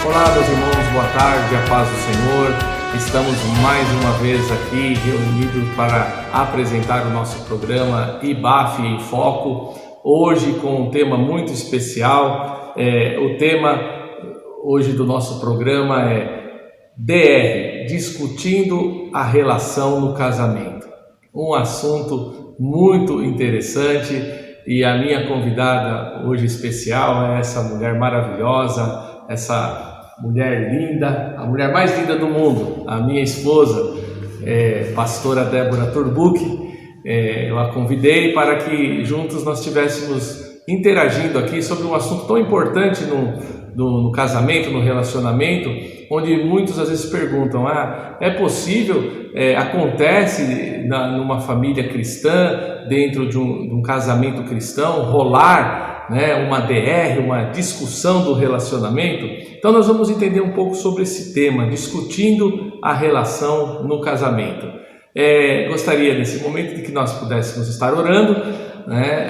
Olá, meus irmãos, boa tarde, a paz do Senhor. Estamos mais uma vez aqui reunidos para apresentar o nosso programa IBAF em Foco. Hoje com um tema muito especial. O tema hoje do nosso programa é DR, discutindo a relação no casamento. Um assunto muito interessante e a minha convidada hoje especial é essa mulher maravilhosa, essa mulher linda, a mulher mais linda do mundo, a minha esposa, pastora Débora Turbuck. Eu a convidei para que juntos nós estivéssemos interagindo aqui sobre um assunto tão importante no casamento, no relacionamento, onde muitos às vezes perguntam, é possível, acontece numa família cristã, dentro de um casamento cristão, rolar uma DR, uma discussão do relacionamento? Então nós vamos entender um pouco sobre esse tema, discutindo a relação no casamento. Gostaria nesse momento de que nós pudéssemos estar orando,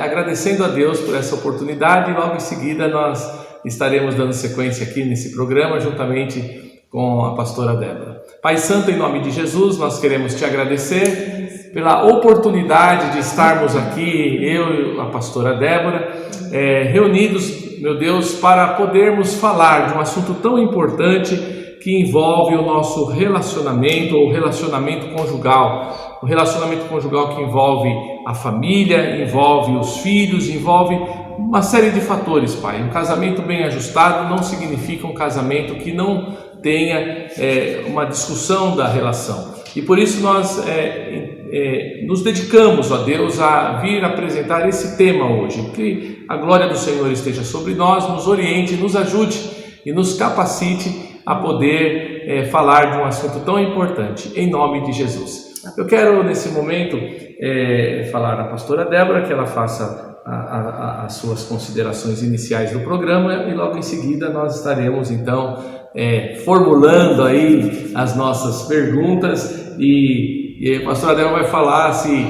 agradecendo a Deus por essa oportunidade, e logo em seguida nós estaremos dando sequência aqui nesse programa juntamente com a pastora Débora. Pai Santo, em nome de Jesus, nós queremos te agradecer pela oportunidade de estarmos aqui, eu e a pastora Débora, reunidos, meu Deus, para podermos falar de um assunto tão importante que envolve o nosso relacionamento, ou relacionamento conjugal. O relacionamento conjugal que envolve a família, envolve os filhos, envolve uma série de fatores, Pai. Um casamento bem ajustado não significa um casamento que não tenha uma discussão da relação. E por isso nós nos dedicamos, ó Deus, a vir apresentar esse tema hoje. Que a glória do Senhor esteja sobre nós, nos oriente, nos ajude e nos capacite a poder falar de um assunto tão importante, em nome de Jesus. Eu quero nesse momento falar à pastora Débora que ela faça as suas considerações iniciais do programa, e logo em seguida nós estaremos então formulando aí as nossas perguntas, e a pastora Débora vai falar se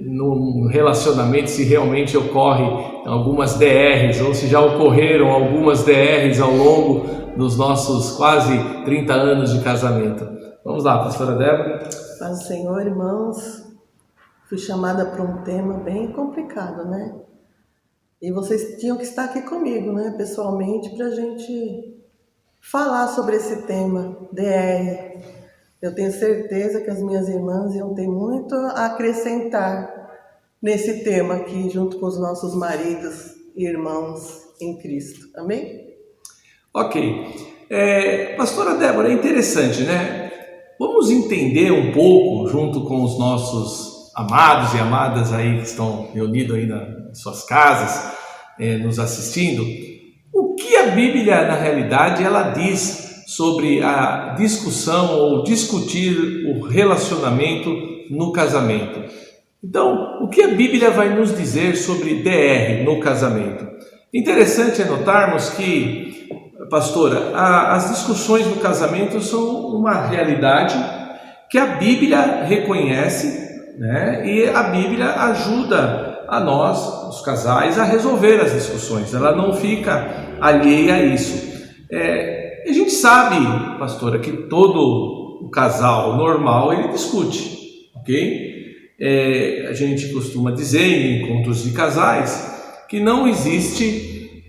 no relacionamento se realmente ocorre algumas DRs, ou se já ocorreram algumas DRs ao longo dos nossos quase 30 anos de casamento. Vamos lá, pastora Débora. Paz do Senhor, irmãos. Fui chamada para um tema bem complicado, né? E vocês tinham que estar aqui comigo, né? Pessoalmente, para a gente falar sobre esse tema, DR. Eu tenho certeza que as minhas irmãs iam ter muito a acrescentar nesse tema aqui, junto com os nossos maridos e irmãos em Cristo. Amém? Ok. Pastora Débora, é interessante, né? Vamos entender um pouco, junto com os nossos amados e amadas aí que estão reunidos aí nas suas casas, nos assistindo, o que a Bíblia, na realidade, ela diz sobre a discussão ou discutir o relacionamento no casamento. Então, o que a Bíblia vai nos dizer sobre DR no casamento? Interessante é notarmos que, pastora, as discussões no casamento são uma realidade que a Bíblia reconhece, e a Bíblia ajuda a nós, os casais, a resolver as discussões. Ela não fica alheia a isso. A gente sabe, pastora, que todo o casal normal ele discute, ok? A gente costuma dizer em encontros de casais que não existe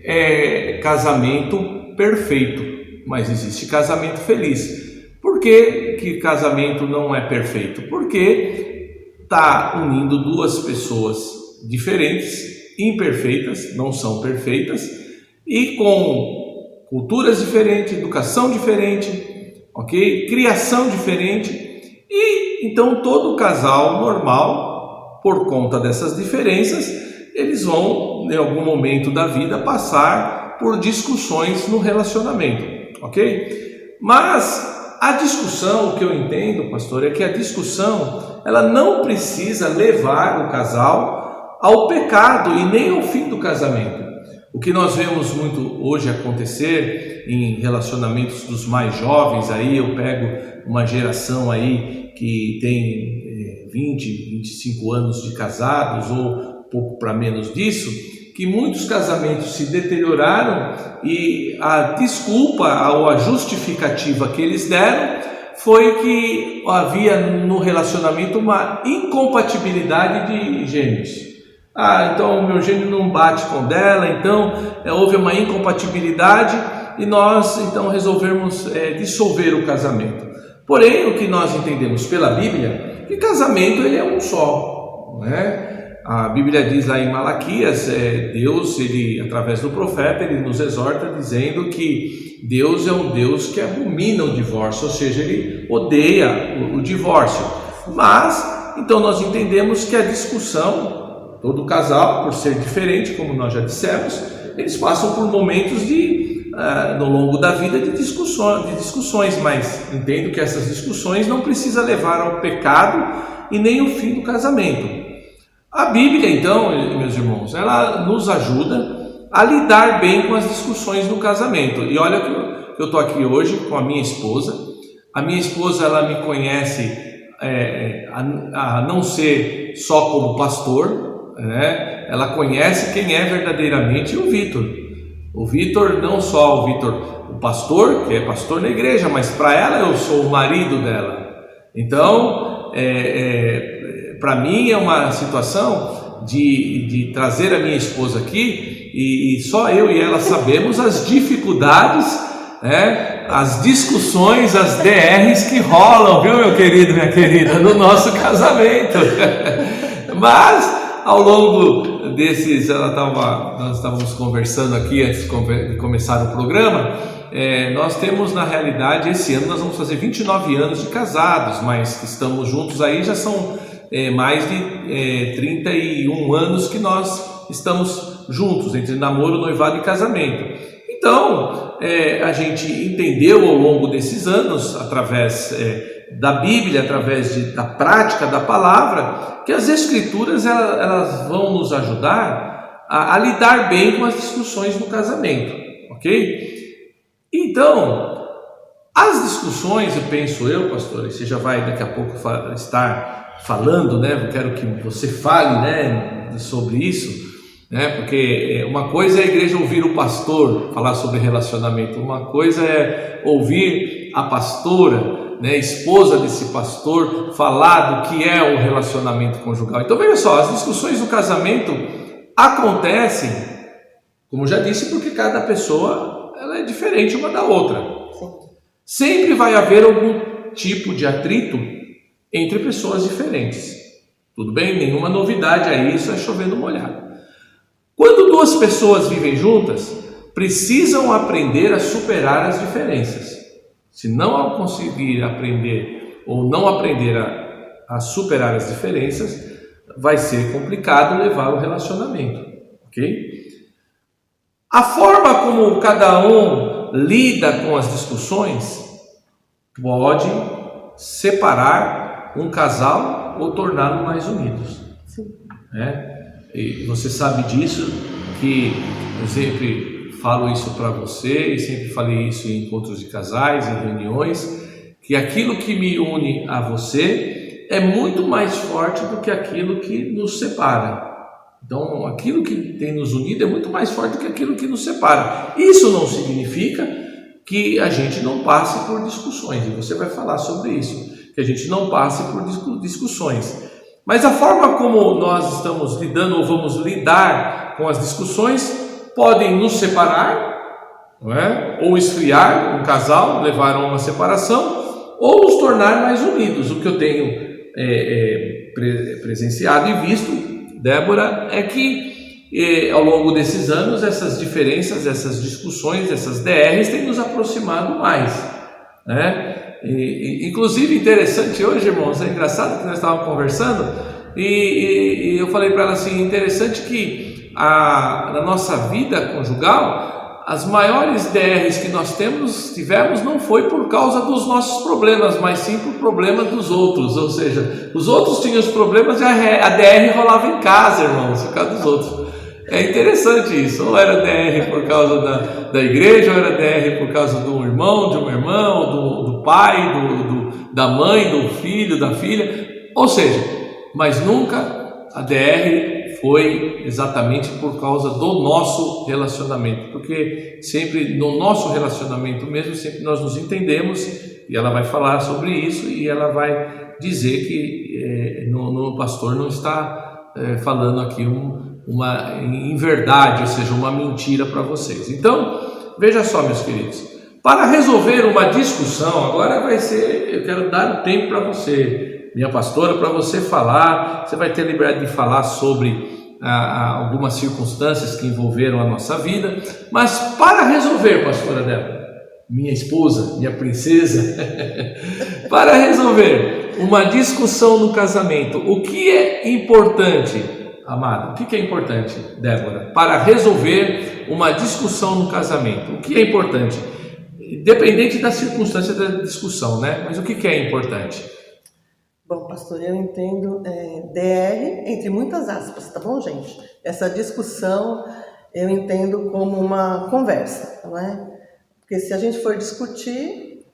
casamento perfeito, mas existe casamento feliz. Por que casamento não é perfeito? Porque está unindo duas pessoas diferentes, imperfeitas, não são perfeitas, e com culturas diferentes, educação diferente, ok? Criação diferente, e então todo casal normal, por conta dessas diferenças, eles vão em algum momento da vida passar por discussões no relacionamento, ok? Mas a discussão, o que eu entendo, pastor, é que a discussão ela não precisa levar o casal ao pecado e nem ao fim do casamento. O que nós vemos muito hoje acontecer em relacionamentos dos mais jovens, aí eu pego uma geração aí que tem 20, 25 anos de casados ou pouco para menos disso, que muitos casamentos se deterioraram e a desculpa ou a justificativa que eles deram foi que havia no relacionamento uma incompatibilidade de gênios. Então o meu gênio não bate com o dela, então houve uma incompatibilidade e nós então resolvemos dissolver o casamento. Porém, o que nós entendemos pela Bíblia, que casamento ele é um só, não é? A Bíblia diz lá em Malaquias, Deus, ele, através do profeta, ele nos exorta dizendo que Deus é um Deus que abomina o divórcio, ou seja, ele odeia o divórcio. Mas, então nós entendemos que a discussão, todo casal, por ser diferente, como nós já dissemos, eles passam por momentos no longo da vida de discussões, mas entendo que essas discussões não precisam levar ao pecado e nem ao fim do casamento. A Bíblia, então, meus irmãos, ela nos ajuda a lidar bem com as discussões no casamento. E olha que eu estou aqui hoje com a minha esposa. A minha esposa, ela me conhece a não ser só como pastor, né? Ela conhece quem é verdadeiramente o Vitor. O Vitor, não só o pastor, que é pastor na igreja, mas para ela eu sou o marido dela. Então, para mim é uma situação de trazer a minha esposa aqui e só eu e ela sabemos as dificuldades, as discussões, as DRs que rolam, viu, meu querido, minha querida, no nosso casamento. Mas ao longo desses, nós estávamos conversando aqui antes de começar o programa, nós temos na realidade, esse ano nós vamos fazer 29 anos de casados, mas estamos juntos aí, já são mais de 31 anos que nós estamos juntos, entre namoro, noivado e casamento. Então, a gente entendeu ao longo desses anos, através da Bíblia, através da prática da palavra, que as Escrituras elas vão nos ajudar a lidar bem com as discussões no casamento, ok? Então, as discussões, eu penso pastor, e você já vai daqui a pouco estar falando, né? Eu quero que você fale, né, sobre isso, né? Porque uma coisa é a igreja ouvir o pastor falar sobre relacionamento, uma coisa é ouvir a pastora, né, esposa desse pastor, falar do que é o relacionamento conjugal. Então veja só, as discussões do casamento acontecem, como já disse, porque cada pessoa ela é diferente uma da outra. Sempre vai haver algum tipo de atrito entre pessoas diferentes. Tudo bem? Nenhuma novidade aí, isso é chovendo molhado. Quando duas pessoas vivem juntas, precisam aprender a superar as diferenças. Se não conseguir aprender ou não aprender a superar as diferenças, vai ser complicado levar o relacionamento, ok? A forma como cada um lida com as discussões pode separar um casal ou torná-lo mais unidos. Sim. E você sabe disso, que eu sempre falo isso para você e sempre falei isso em encontros de casais, em reuniões, que aquilo que me une a você é muito mais forte do que aquilo que nos separa. Então, aquilo que tem nos unido é muito mais forte do que aquilo que nos separa. Isso não significa que a gente não passe por discussões, e você vai falar sobre isso, que a gente não passe por discussões. Mas a forma como nós estamos lidando ou vamos lidar com as discussões podem nos separar, não é? Ou esfriar um casal, levar a uma separação, ou nos tornar mais unidos. O que eu tenho presenciado e visto, Débora, é que ao longo desses anos essas diferenças, essas discussões, essas DRs têm nos aproximado mais, né? Inclusive interessante hoje, irmãos, é engraçado que nós estávamos conversando e eu falei para ela assim, interessante que na nossa vida conjugal, as maiores DRs que nós tivemos não foi por causa dos nossos problemas, mas sim por problema dos outros, ou seja, os outros tinham os problemas e a DR rolava em casa, irmãos, por causa dos outros. É interessante isso, ou era DR por causa da igreja, ou era DR por causa de um irmão, de uma irmã, ou do pai, da mãe, do filho, da filha, ou seja, mas nunca a DR foi exatamente por causa do nosso relacionamento, porque sempre no nosso relacionamento mesmo, sempre nós nos entendemos, e ela vai falar sobre isso, e ela vai dizer que o pastor não está falando aqui uma em verdade, ou seja, uma mentira para vocês. Então, veja só, meus queridos, para resolver uma discussão, agora eu quero dar o tempo para você, minha pastora, para você falar. Você vai ter liberdade de falar sobre algumas circunstâncias que envolveram a nossa vida, mas para resolver, pastora Débora, minha esposa, minha princesa, para resolver uma discussão no casamento, o que é importante, amado? O que é importante, Débora, para resolver uma discussão no casamento? O que é importante? Independente da circunstância da discussão, né? Mas o que é importante? Bom, pastor, eu entendo DR entre muitas aspas, tá bom, gente? Essa discussão eu entendo como uma conversa, não é? Porque se a gente for discutir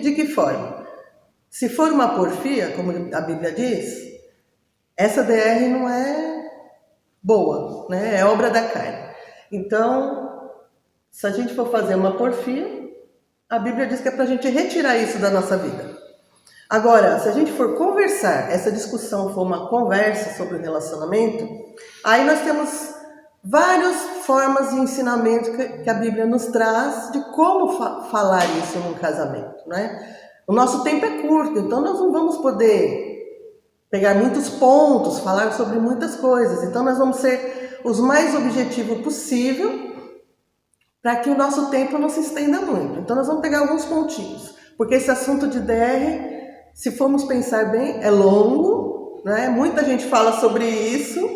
de que forma? Se for uma porfia, como a Bíblia diz, essa DR não é boa, né? É obra da carne. Então, se a gente for fazer uma porfia, a Bíblia diz que é para a gente retirar isso da nossa vida. Agora, se a gente for conversar, essa discussão for uma conversa sobre o relacionamento, aí nós temos várias formas de ensinamento que a Bíblia nos traz de como falar isso num casamento, né? O nosso tempo é curto, então nós não vamos poder pegar muitos pontos, falar sobre muitas coisas. Então nós vamos ser os mais objetivos possível para que o nosso tempo não se estenda muito. Então nós vamos pegar alguns pontinhos, porque esse assunto de DR, se formos pensar bem, é longo, né? Muita gente fala sobre isso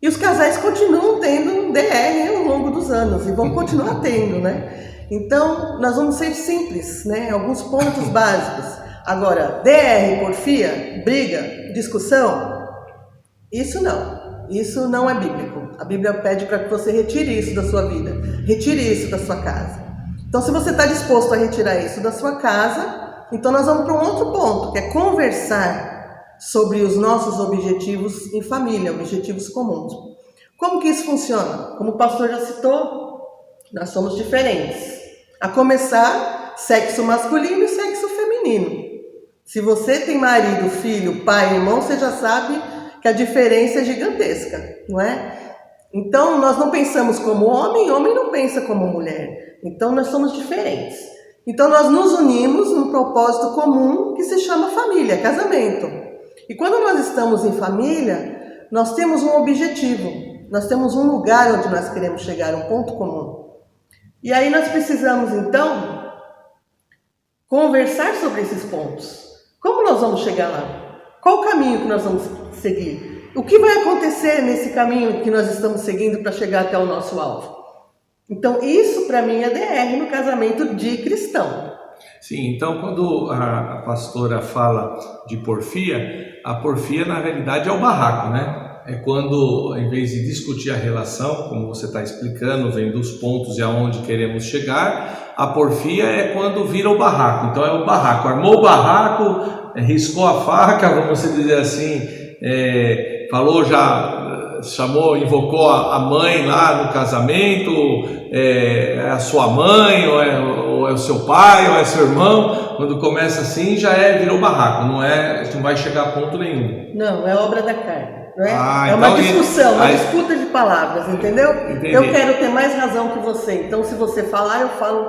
e os casais continuam tendo DR ao longo dos anos e vão continuar tendo, né? Então nós vamos ser simples, né? Alguns pontos básicos. Agora, DR, porfia, briga, discussão, isso não é bíblico. A Bíblia pede para que você retire isso da sua vida, retire isso da sua casa. Então, se você está disposto a retirar isso da sua casa, então nós vamos para um outro ponto, que é conversar sobre os nossos objetivos em família, objetivos comuns. Como que isso funciona? Como o pastor já citou, nós somos diferentes. A começar, sexo masculino e sexo feminino. Se você tem marido, filho, pai, irmão, você já sabe que a diferença é gigantesca, não é? Então, nós não pensamos como homem não pensa como mulher. Então, nós somos diferentes. Então, nós nos unimos num propósito comum que se chama família, casamento. E quando nós estamos em família, nós temos um objetivo. Nós temos um lugar onde nós queremos chegar, um ponto comum. E aí nós precisamos, então, conversar sobre esses pontos. Como nós vamos chegar lá? Qual o caminho que nós vamos seguir? O que vai acontecer nesse caminho que nós estamos seguindo para chegar até o nosso alvo? Então, isso para mim é DR no casamento de cristão. Sim, então quando a pastora fala de porfia, a porfia na realidade é o barraco, né? É quando, em vez de discutir a relação, como você está explicando, vendo os pontos e aonde queremos chegar, a porfia é quando vira o barraco. Então é o barraco, armou o barraco, riscou a faca, vamos dizer assim, falou já, chamou, invocou a mãe lá no casamento, é a sua mãe, ou é o seu pai, ou é seu irmão. Quando começa assim, virou barraco, não vai chegar a ponto nenhum. Não, é obra da carne. Não é? É uma discussão, uma disputa de palavras, entendeu? Entendi. Eu quero ter mais razão que você. Então, se você falar, eu falo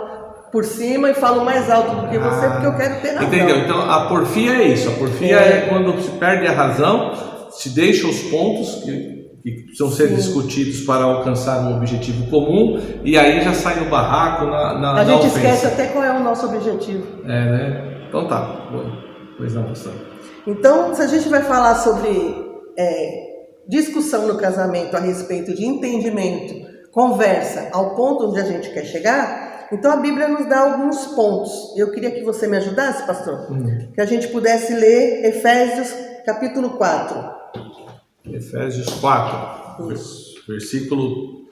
por cima e falo mais alto do que você, porque eu quero ter razão. Entendeu? Então, a porfia é isso. A porfia é quando se perde a razão, se deixa os pontos que precisam ser discutidos para alcançar um objetivo comum, e aí já sai no barraco, na A gente ofensa. esquece até qual é o nosso objetivo. Né? Então tá. Pois não, pastor. Então, se a gente vai falar sobre discussão no casamento a respeito de entendimento, conversa, ao ponto onde a gente quer chegar, então a Bíblia nos dá alguns pontos. Eu queria que você me ajudasse, pastor, que a gente pudesse ler Efésios capítulo 4. Efésios 4, versículo...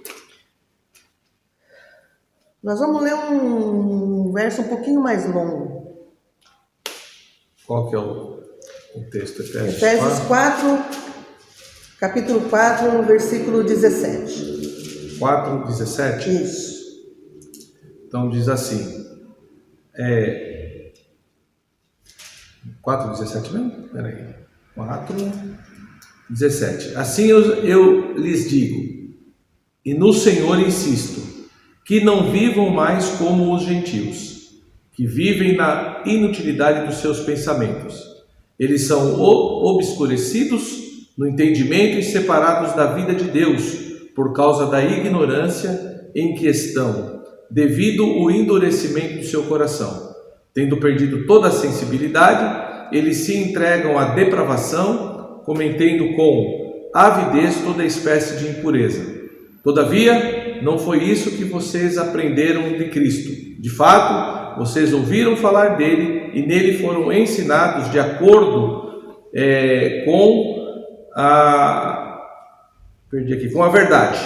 Nós vamos ler um verso um pouquinho mais longo. Qual que é o texto? Efésios 4, Capítulo 4, no versículo 17. 4:17? Isso. Então diz assim, 4:17 mesmo? Peraí, 4:17. Assim eu lhes digo, e no Senhor insisto, que não vivam mais como os gentios, que vivem na inutilidade dos seus pensamentos. Eles são obscurecidos no entendimento e separados da vida de Deus, por causa da ignorância em que estão, devido ao endurecimento do seu coração. Tendo perdido toda a sensibilidade, eles se entregam à depravação, cometendo com avidez toda espécie de impureza. Todavia, não foi isso que vocês aprenderam de Cristo. De fato, vocês ouviram falar dele e nele foram ensinados de acordo com a verdade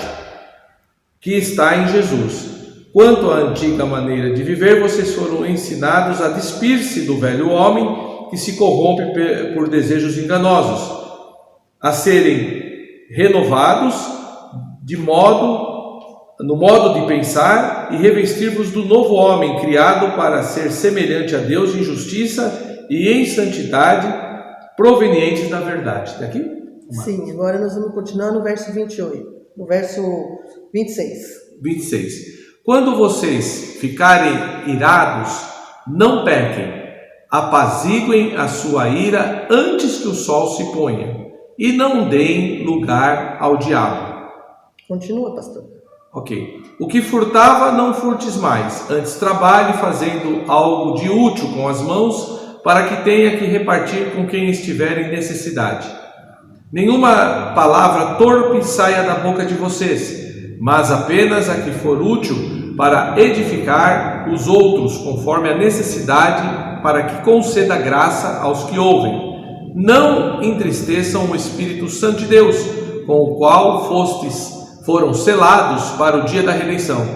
que está em Jesus. Quanto à antiga maneira de viver, vocês foram ensinados a despir-se do velho homem que se corrompe por desejos enganosos, a serem renovados no modo de pensar e revestir-vos do novo homem, criado para ser semelhante a Deus em justiça e em santidade, provenientes da verdade. Está aqui? Sim, agora nós vamos continuar no verso 28, no verso 26. 26. Quando vocês ficarem irados, não pequem, apaziguem a sua ira antes que o sol se ponha, e não deem lugar ao diabo. Continua, pastor. Ok. O que furtava, não furtes mais, antes trabalhe fazendo algo de útil com as mãos, para que tenha que repartir com quem estiver em necessidade. Nenhuma palavra torpe saia da boca de vocês, mas apenas a que for útil para edificar os outros, conforme a necessidade, para que conceda graça aos que ouvem. Não entristeçam o Espírito Santo de Deus, com o qual foram selados para o dia da redenção.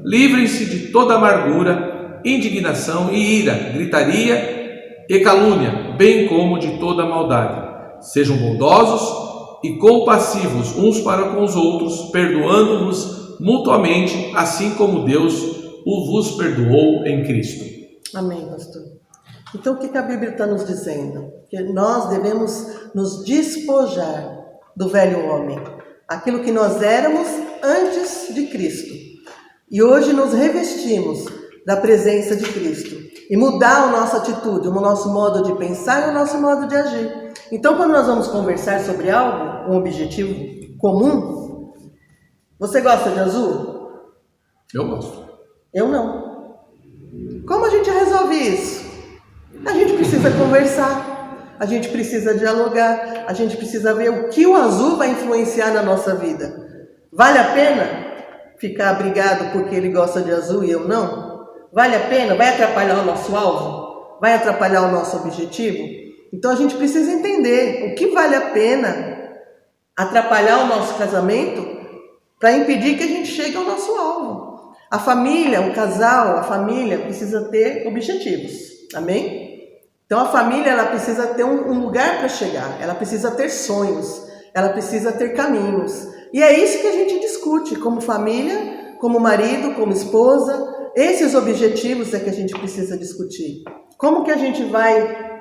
Livrem-se de toda amargura, indignação e ira, gritaria e calúnia, bem como de toda maldade. Sejam bondosos e compassivos uns para com os outros, perdoando-vos mutuamente, assim como Deus vos perdoou em Cristo. Amém, pastor. Então, o que a Bíblia está nos dizendo? Que nós devemos nos despojar do velho homem, aquilo que nós éramos antes de Cristo. E hoje nos revestimos da presença de Cristo e mudar a nossa atitude, o nosso modo de pensar e o nosso modo de agir. Então, quando nós vamos conversar sobre algo, um objetivo comum, você gosta de azul? Eu gosto. Eu não. Como a gente resolve isso? A gente precisa conversar, a gente precisa dialogar, a gente precisa ver o que o azul vai influenciar na nossa vida. Vale a pena ficar brigado porque ele gosta de azul e eu não? Vale a pena? Vai atrapalhar o nosso alvo? Vai atrapalhar o nosso objetivo? Então a gente precisa entender o que vale a pena atrapalhar o nosso casamento para impedir que a gente chegue ao nosso alvo. A família, o casal, a família precisa ter objetivos, amém? Então a família ela precisa ter um lugar para chegar, ela precisa ter sonhos, ela precisa ter caminhos. E é isso que a gente discute como família, como marido, como esposa. Esses objetivos é que a gente precisa discutir. Como que a gente vai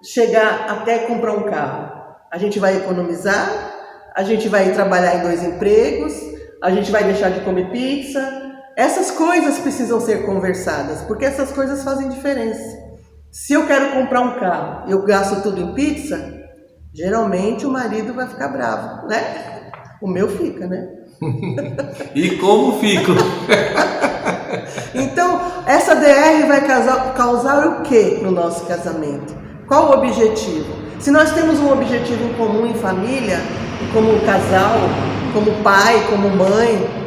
chegar até comprar um carro? A gente vai economizar? A gente vai trabalhar em 2 empregos? A gente vai deixar de comer pizza? Essas coisas precisam ser conversadas, porque essas coisas fazem diferença. Se eu quero comprar um carro e eu gasto tudo em pizza, geralmente o marido vai ficar bravo, né? O meu fica, né? E como fico? Então, essa DR vai causar o que no nosso casamento? Qual o objetivo? Se nós temos um objetivo em comum em família, como casal, como pai, como mãe,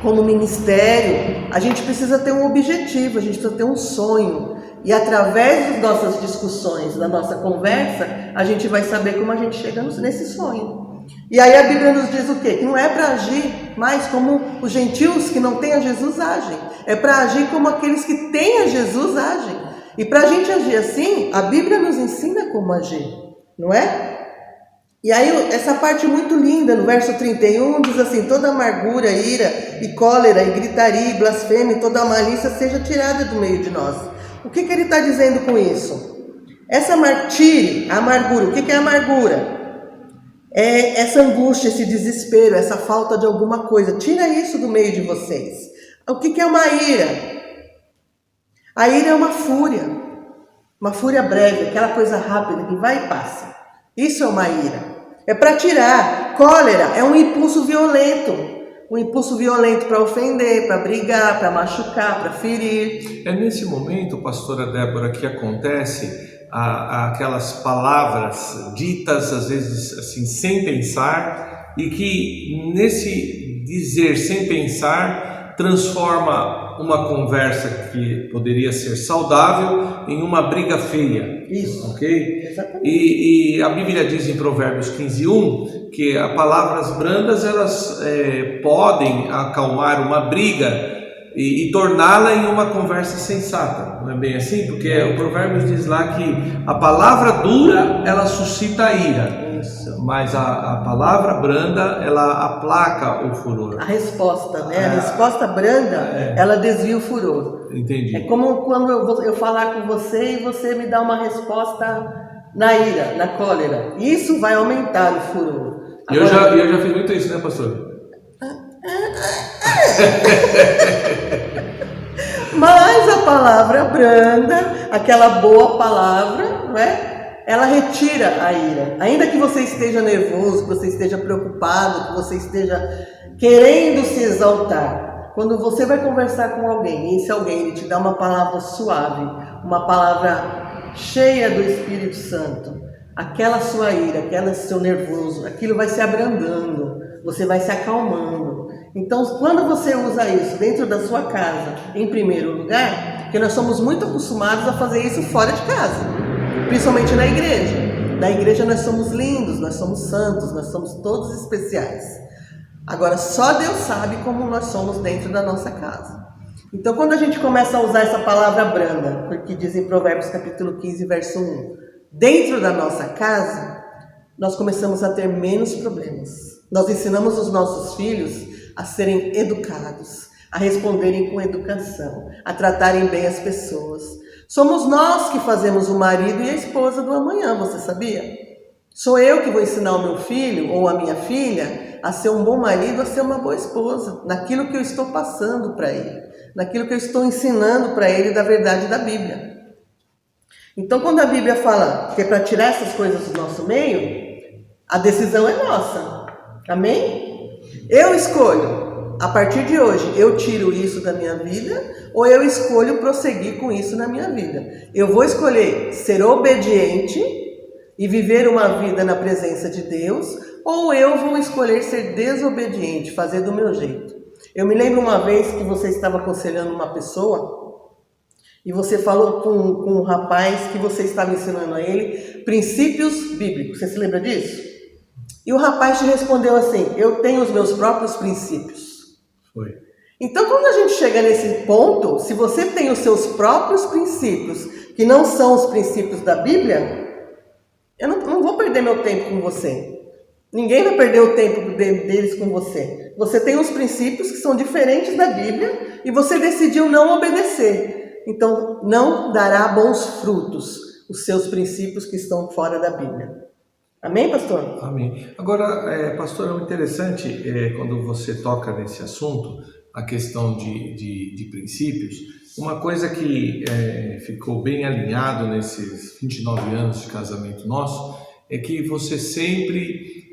como ministério, a gente precisa ter um objetivo, a gente precisa ter um sonho. E através das nossas discussões, da nossa conversa, a gente vai saber como a gente chega nesse sonho. E aí a Bíblia nos diz o quê? Que não é para agir mais como os gentios que não têm a Jesus agem. É para agir como aqueles que têm a Jesus agem. E para a gente agir assim, a Bíblia nos ensina como agir, não é? E aí essa parte muito linda, no verso 31, diz assim: toda amargura, ira e cólera e gritaria e blasfêmia e toda malícia seja tirada do meio de nós. O que ele está dizendo com isso? Tire a amargura. O que é amargura? É essa angústia, esse desespero, essa falta de alguma coisa. Tira isso do meio de vocês. O que é uma ira? A ira é uma fúria breve, aquela coisa rápida que vai e passa. Isso é uma ira. É para tirar. Cólera é um impulso violento. Um impulso violento para ofender, para brigar, para machucar, para ferir. É nesse momento, pastora Débora, que acontece aquelas palavras ditas às vezes assim sem pensar, e que nesse dizer sem pensar transforma uma conversa que poderia ser saudável em uma briga feia. Isso. Ok? Exatamente. E a Bíblia diz em Provérbios 15:1 que as palavras brandas elas podem acalmar uma briga e torná-la em uma conversa sensata. Não é bem assim? Porque o Provérbios diz lá que a palavra dura ela suscita a ira. Isso. Mas a palavra branda ela aplaca o furor. A resposta, né? A resposta branda, ela desvia o furor. Entendi. É como quando eu falar com você e você me dá uma resposta na ira, na cólera. Isso vai aumentar o furor. Agora, eu já fiz muito isso, né, pastor? Mas a palavra branda, aquela boa palavra, não é? Ela retira a ira. Ainda que você esteja nervoso, que você esteja preocupado, que você esteja querendo se exaltar, quando você vai conversar com alguém, e esse alguém ele te dá uma palavra suave, uma palavra cheia do Espírito Santo, aquela sua ira, aquele seu nervoso, aquilo vai se abrandando, você vai se acalmando. Então, quando você usa isso dentro da sua casa, em primeiro lugar, porque nós somos muito acostumados a fazer isso fora de casa, principalmente na igreja. Na igreja nós somos lindos, nós somos santos, nós somos todos especiais. Agora, só Deus sabe como nós somos dentro da nossa casa. Então, quando a gente começa a usar essa palavra branda, porque diz em Provérbios capítulo 15, verso 1, dentro da nossa casa, nós começamos a ter menos problemas. Nós ensinamos os nossos filhos a serem educados, a responderem com educação, a tratarem bem as pessoas. Somos nós que fazemos o marido e a esposa do amanhã, você sabia? Sou eu que vou ensinar o meu filho ou a minha filha a ser um bom marido, a ser uma boa esposa, naquilo que eu estou passando para ele, naquilo que eu estou ensinando para ele da verdade da Bíblia. Então, quando a Bíblia fala que é para tirar essas coisas do nosso meio, a decisão é nossa. Amém? Eu escolho, a partir de hoje, eu tiro isso da minha vida ou eu escolho prosseguir com isso na minha vida. Eu vou escolher ser obediente e viver uma vida na presença de Deus, ou eu vou escolher ser desobediente, fazer do meu jeito. Eu me lembro uma vez que você estava aconselhando uma pessoa e você falou com um rapaz que você estava ensinando a ele princípios bíblicos. Você se lembra disso? E o rapaz te respondeu assim: eu tenho os meus próprios princípios. Foi. Então, quando a gente chega nesse ponto, se você tem os seus próprios princípios, que não são os princípios da Bíblia, eu não vou perder meu tempo com você. Ninguém vai perder o tempo deles com você. Você tem os princípios que são diferentes da Bíblia e você decidiu não obedecer. Então, não dará bons frutos os seus princípios que estão fora da Bíblia. Amém, pastor? Amém. Agora, pastor, é interessante quando você toca nesse assunto, a questão de princípios. Uma coisa que ficou bem alinhado nesses 29 anos de casamento nosso é que você sempre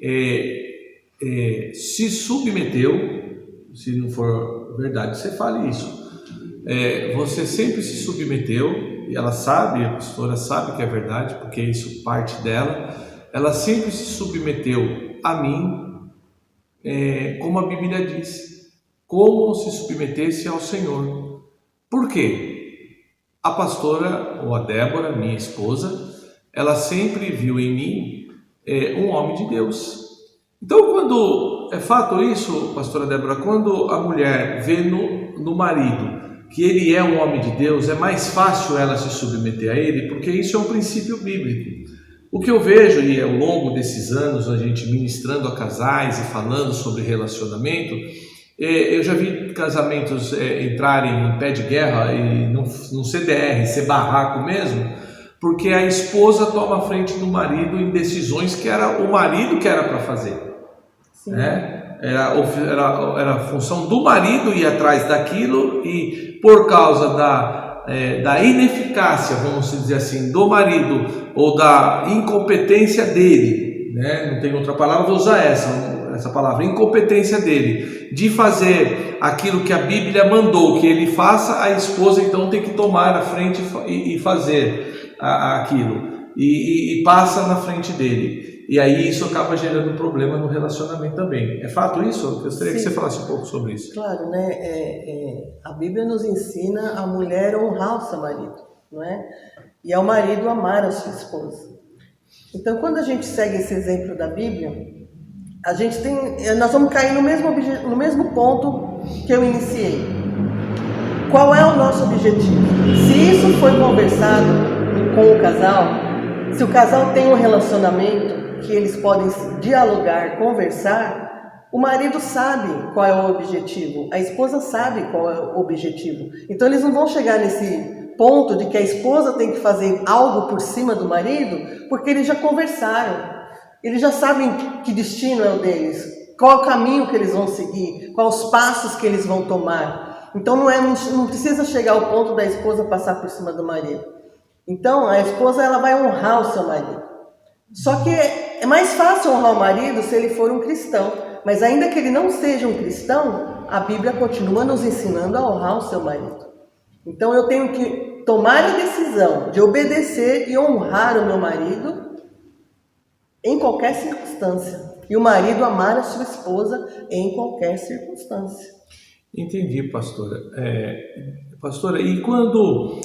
se submeteu, se não for verdade, você fale isso. Você sempre se submeteu, e ela sabe, a pastora sabe que é verdade, porque isso parte dela. Ela sempre se submeteu a mim, como a Bíblia diz, como se submetesse ao Senhor. Por quê? A pastora, ou a Débora, minha esposa, ela sempre viu em mim um homem de Deus. Então, quando é fato isso, pastora Débora, quando a mulher vê no marido que ele é um homem de Deus, é mais fácil ela se submeter a ele, porque isso é um princípio bíblico. O que eu vejo, e ao longo desses anos, a gente ministrando a casais e falando sobre relacionamento, eu já vi casamentos entrarem em pé de guerra e num CDR, ser barraco mesmo, porque a esposa toma a frente do marido em decisões que era o marido que era para fazer. Né? Era a função do marido ir atrás daquilo, e por causa da ineficácia, vamos dizer assim, do marido, ou da incompetência dele, né? Não tem outra palavra, vou usar essa palavra, incompetência dele, de fazer aquilo que a Bíblia mandou que ele faça, a esposa então tem que tomar a frente e fazer aquilo, e passa na frente dele. E aí isso acaba gerando problema no relacionamento também. É fato isso? Eu gostaria que você falasse um pouco sobre isso. Claro, né? A Bíblia nos ensina a mulher honrar o seu marido, não é? E ao marido amar a sua esposa. Então, quando a gente segue esse exemplo da Bíblia, nós vamos cair no mesmo ponto que eu iniciei. Qual é o nosso objetivo? Se isso foi conversado com o casal, se o casal tem um relacionamento que eles podem dialogar, conversar, o marido sabe qual é o objetivo, a esposa sabe qual é o objetivo. Então eles não vão chegar nesse ponto de que a esposa tem que fazer algo por cima do marido, porque eles já conversaram, eles já sabem que destino é o deles, qual é o caminho que eles vão seguir, quais os passos que eles vão tomar. Então não precisa chegar ao ponto da esposa passar por cima do marido. Então a esposa ela vai honrar o seu marido. Só que é mais fácil honrar o marido se ele for um cristão, mas ainda que ele não seja um cristão, a Bíblia continua nos ensinando a honrar o seu marido. Então eu tenho que tomar a decisão de obedecer e honrar o meu marido em qualquer circunstância, e o marido amar a sua esposa em qualquer circunstância. Entendi, pastora. Pastora, e quanto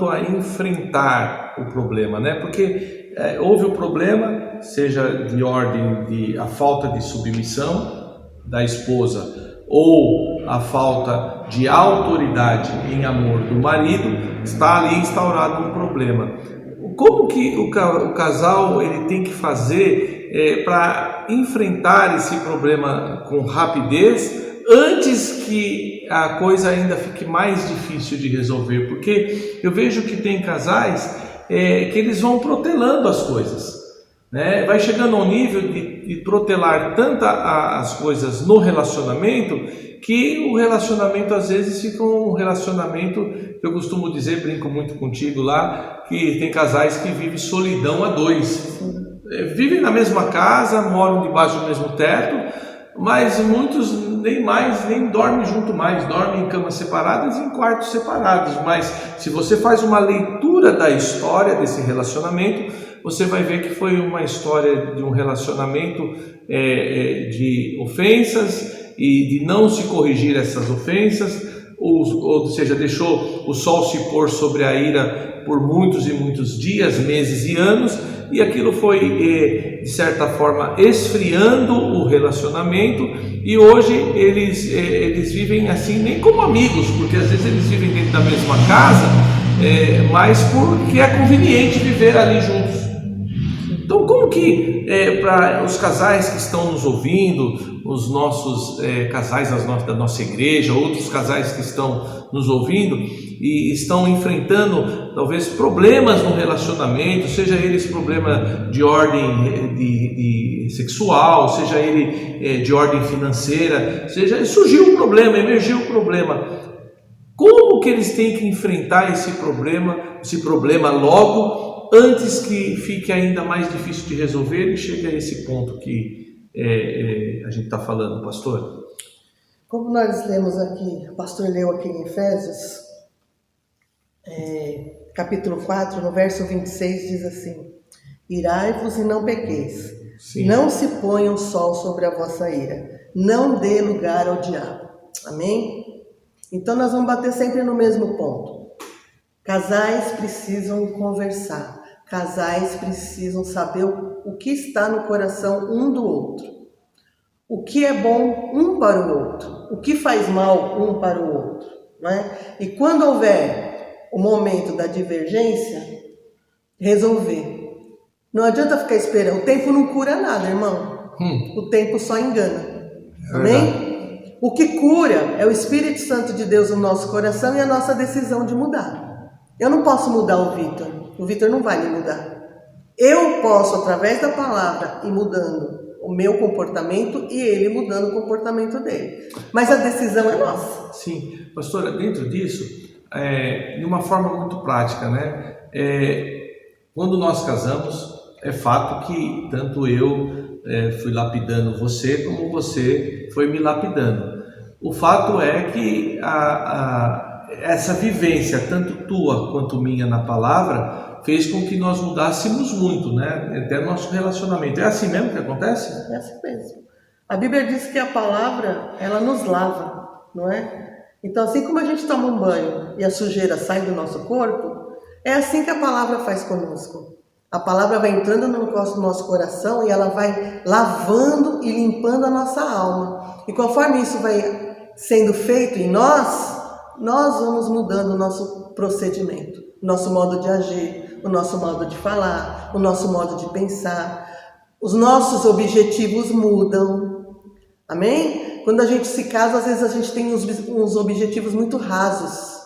a enfrentar o problema, né? Porque houve o problema, seja de ordem de a falta de submissão da esposa ou a falta de autoridade em amor do marido, está ali instaurado um problema. Como que o casal ele tem que fazer para enfrentar esse problema com rapidez antes que a coisa ainda fique mais difícil de resolver? Porque eu vejo que tem casais que eles vão protelando as coisas, né? Vai chegando ao nível de protelar tanto as coisas no relacionamento, que o relacionamento às vezes fica um relacionamento, eu costumo dizer, brinco muito contigo lá, que tem casais que vivem solidão a dois, vivem na mesma casa, moram debaixo do mesmo teto, mas muitos nem dormem junto mais, dormem em camas separadas e em quartos separados. Mas se você faz uma leitura da história desse relacionamento, você vai ver que foi uma história de um relacionamento de ofensas e de não se corrigir essas ofensas, ou seja, deixou o sol se pôr sobre a ira por muitos e muitos dias, meses e anos, e aquilo foi, de certa forma, esfriando o relacionamento, e hoje eles vivem assim, nem como amigos, porque às vezes eles vivem dentro da mesma casa, mas porque é conveniente viver ali juntos. Então, como que para os casais que estão nos ouvindo, os nossos casais da nossa igreja, outros casais que estão nos ouvindo e estão enfrentando talvez problemas no relacionamento, seja eles problema de ordem de sexual, seja ele de ordem financeira, surgiu um problema, emergiu um problema, como que eles têm que enfrentar esse problema logo, antes que fique ainda mais difícil de resolver e chegue a esse ponto que a gente está falando, pastor? Como nós lemos aqui, o pastor leu aqui em Efésios, capítulo 4, no verso 26, diz assim: irai-vos e não pequeis, Sim. Não se ponha o sol sobre a vossa ira, não dê lugar ao diabo. Amém? Então nós vamos bater sempre no mesmo ponto. Casais precisam conversar, casais precisam saber o que está no coração um do outro, o que é bom um para o outro, o que faz mal um para o outro, não é? E quando houver o momento da divergência, resolver. Não adianta ficar esperando. O tempo não cura nada, irmão. O tempo só engana. Amém? O que cura é o Espírito Santo de Deus no nosso coração e a nossa decisão de mudar. Eu não posso mudar o Vitor. O Vitor não vai me mudar. Eu posso, através da palavra, ir mudando o meu comportamento e ele mudando o comportamento dele. Mas a decisão é nossa. Sim, pastora, dentro disso, de uma forma muito prática, né? Quando nós casamos, é fato que tanto eu fui lapidando você, como você foi me lapidando. O fato é que essa vivência, tanto tua quanto minha na palavra, fez com que nós mudássemos muito, né? Até nosso relacionamento. É assim mesmo que acontece? É assim mesmo. A Bíblia diz que a palavra, ela nos lava, não é? Então, assim como a gente toma um banho e a sujeira sai do nosso corpo, é assim que a palavra faz conosco. A palavra vai entrando no nosso coração e ela vai lavando e limpando a nossa alma. E conforme isso vai sendo feito em nós vamos mudando o nosso procedimento, o nosso modo de agir, o nosso modo de falar, o nosso modo de pensar. Os nossos objetivos mudam. Amém? Quando a gente se casa, às vezes a gente tem uns objetivos muito rasos.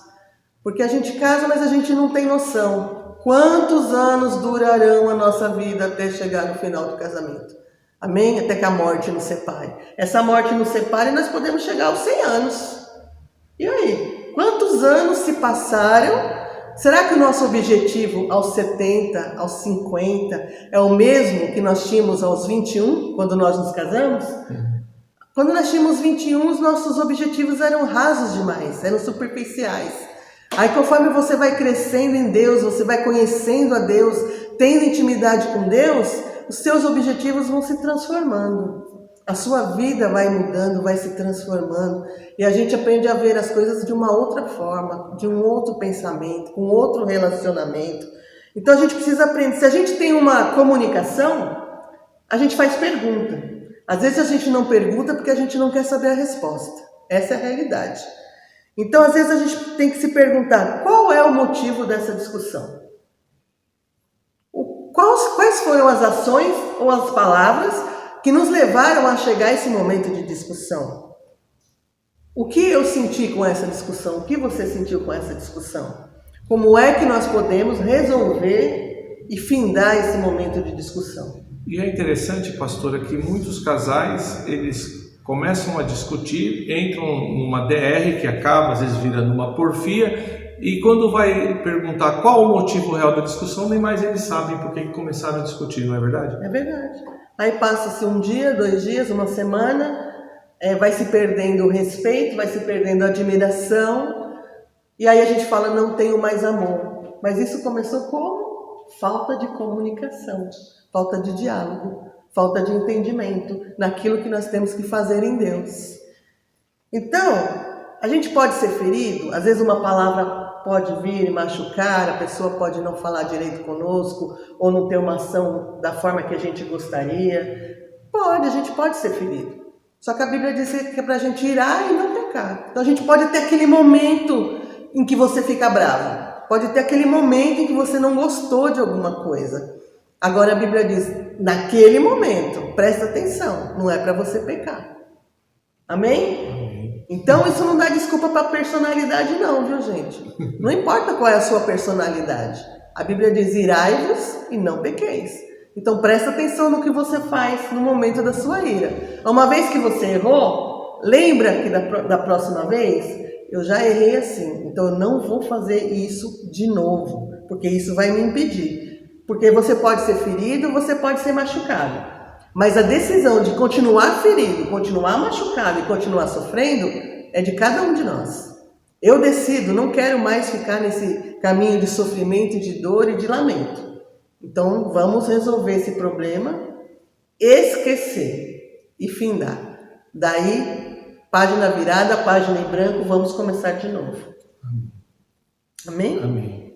Porque a gente casa, mas a gente não tem noção. Quantos anos durarão a nossa vida até chegar no final do casamento? Amém? Até que a morte nos separe. Essa morte nos separe e nós podemos chegar aos 100 anos. E aí? Quantos anos se passaram? Será que o nosso objetivo aos 70, aos 50 é o mesmo que nós tínhamos aos 21, quando nós nos casamos? Quando nós tínhamos 21, os nossos objetivos eram rasos demais, eram superficiais. Aí conforme você vai crescendo em Deus, você vai conhecendo a Deus, tendo intimidade com Deus, os seus objetivos vão se transformando. A sua vida vai mudando, vai se transformando. E a gente aprende a ver as coisas de uma outra forma, de um outro pensamento, com outro relacionamento. Então a gente precisa aprender. Se a gente tem uma comunicação, a gente faz pergunta. Às vezes a gente não pergunta porque a gente não quer saber a resposta. Essa é a realidade. Então às vezes a gente tem que se perguntar, qual é o motivo dessa discussão? Quais foram as ações ou as palavras que nos levaram a chegar a esse momento de discussão? O que eu senti com essa discussão? O que você sentiu com essa discussão? Como é que nós podemos resolver e findar esse momento de discussão? E é interessante, pastora, que muitos casais, eles começam a discutir, entram numa DR que acaba, às vezes vira numa porfia, e quando vai perguntar qual o motivo real da discussão, nem mais eles sabem por que começaram a discutir, não é verdade? É verdade. Aí passa-se um dia, 2 dias, uma semana, vai se perdendo o respeito, vai se perdendo a admiração, e aí a gente fala, não tenho mais amor. Mas isso começou como? Falta de comunicação, falta de diálogo, falta de entendimento naquilo que nós temos que fazer em Deus. Então, a gente pode ser ferido, às vezes uma palavra pode vir e machucar, a pessoa pode não falar direito conosco, ou não ter uma ação da forma que a gente gostaria. A gente pode ser ferido. Só que a Bíblia diz que é para a gente irar e não pecar. Então a gente pode ter aquele momento em que você fica bravo. Pode ter aquele momento em que você não gostou de alguma coisa. Agora a Bíblia diz, naquele momento, presta atenção, não é para você pecar. Amém? Então isso não dá desculpa para a personalidade não, viu gente? Não importa qual é a sua personalidade. A Bíblia diz, irai-vos e não pequeis. Então presta atenção no que você faz no momento da sua ira. Uma vez que você errou, lembra que da próxima vez, eu já errei assim, então eu não vou fazer isso de novo, porque isso vai me impedir. Porque você pode ser ferido, você pode ser machucado. Mas a decisão de continuar ferido, continuar machucado e continuar sofrendo é de cada um de nós. Eu decido, não quero mais ficar nesse caminho de sofrimento, de dor e de lamento. Então vamos resolver esse problema, esquecer e findar. Daí, página virada, página em branco, vamos começar de novo. Amém? Amém.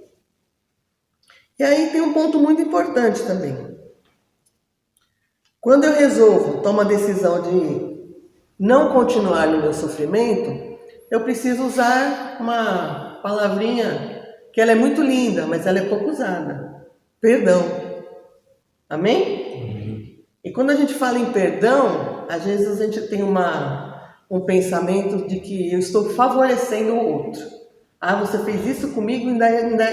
E aí tem um ponto muito importante também. Quando eu resolvo, tomo a decisão de não continuar no meu sofrimento, eu preciso usar uma palavrinha que ela é muito linda, mas ela é pouco usada. Perdão. Amém? E quando a gente fala em perdão, às vezes a gente tem um pensamento de que eu estou favorecendo o outro. Ah, você fez isso comigo,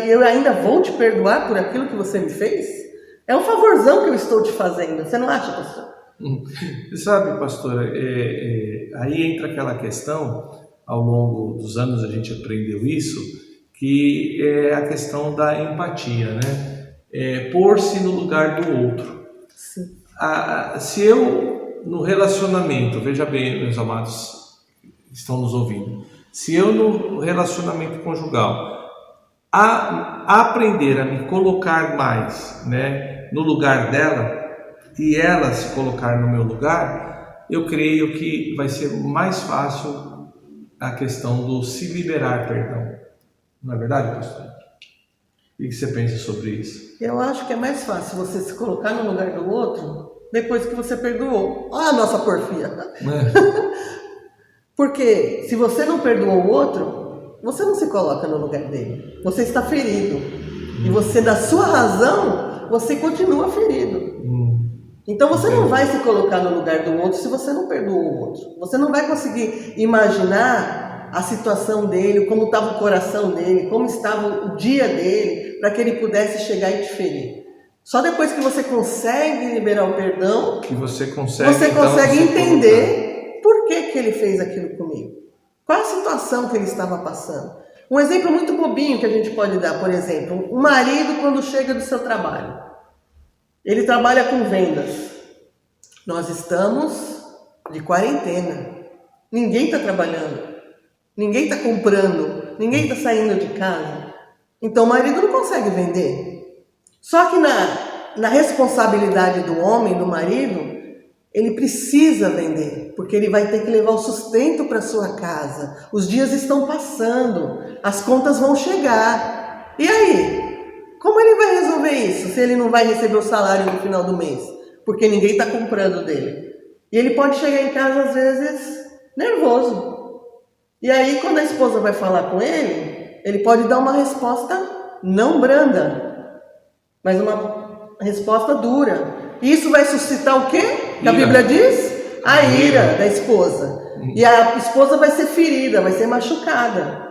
eu ainda vou te perdoar por aquilo que você me fez? É um favorzão que eu estou te fazendo. Você não acha, pastor? Sabe, pastora, aí entra aquela questão, ao longo dos anos a gente aprendeu isso, que é a questão da empatia, né? Pôr-se no lugar do outro. Sim. Se eu, no relacionamento, veja bem, meus amados que estão nos ouvindo, se eu no relacionamento conjugal aprender a me colocar mais, né, no lugar dela, e ela se colocar no meu lugar, eu creio que vai ser mais fácil a questão do se liberar perdão. Não é verdade, pastor? O que você pensa sobre isso? Eu acho que é mais fácil você se colocar no lugar do outro depois que você perdoou. Olha a nossa porfia. Porque se você não perdoou o outro, você não se coloca no lugar dele. Você está ferido. E você, da sua razão, você continua ferido. Então você não vai se colocar no lugar do outro se você não perdoou o outro. Você não vai conseguir imaginar a situação dele, como estava o coração dele, como estava o dia dele, para que ele pudesse chegar e te ferir. Só depois que você consegue liberar o perdão, que você consegue entender por que ele fez aquilo comigo. Qual a situação que ele estava passando. Um exemplo muito bobinho que a gente pode dar, por exemplo, um marido quando chega do seu trabalho. Ele trabalha com vendas. Nós estamos de quarentena. Ninguém está trabalhando. Ninguém está comprando. Ninguém está saindo de casa. Então o marido não consegue vender. Só que na responsabilidade do homem, do marido, ele precisa vender. Porque ele vai ter que levar o sustento para sua casa. Os dias estão passando. As contas vão chegar. E aí? Como ele vai resolver isso se ele não vai receber o salário no final do mês? Porque ninguém está comprando dele. E ele pode chegar em casa, às vezes, nervoso. E aí, quando a esposa vai falar com ele pode dar uma resposta não branda, mas uma resposta dura. E isso vai suscitar o quê? Que a Bíblia diz? A ira da esposa. E a esposa vai ser ferida, vai ser machucada.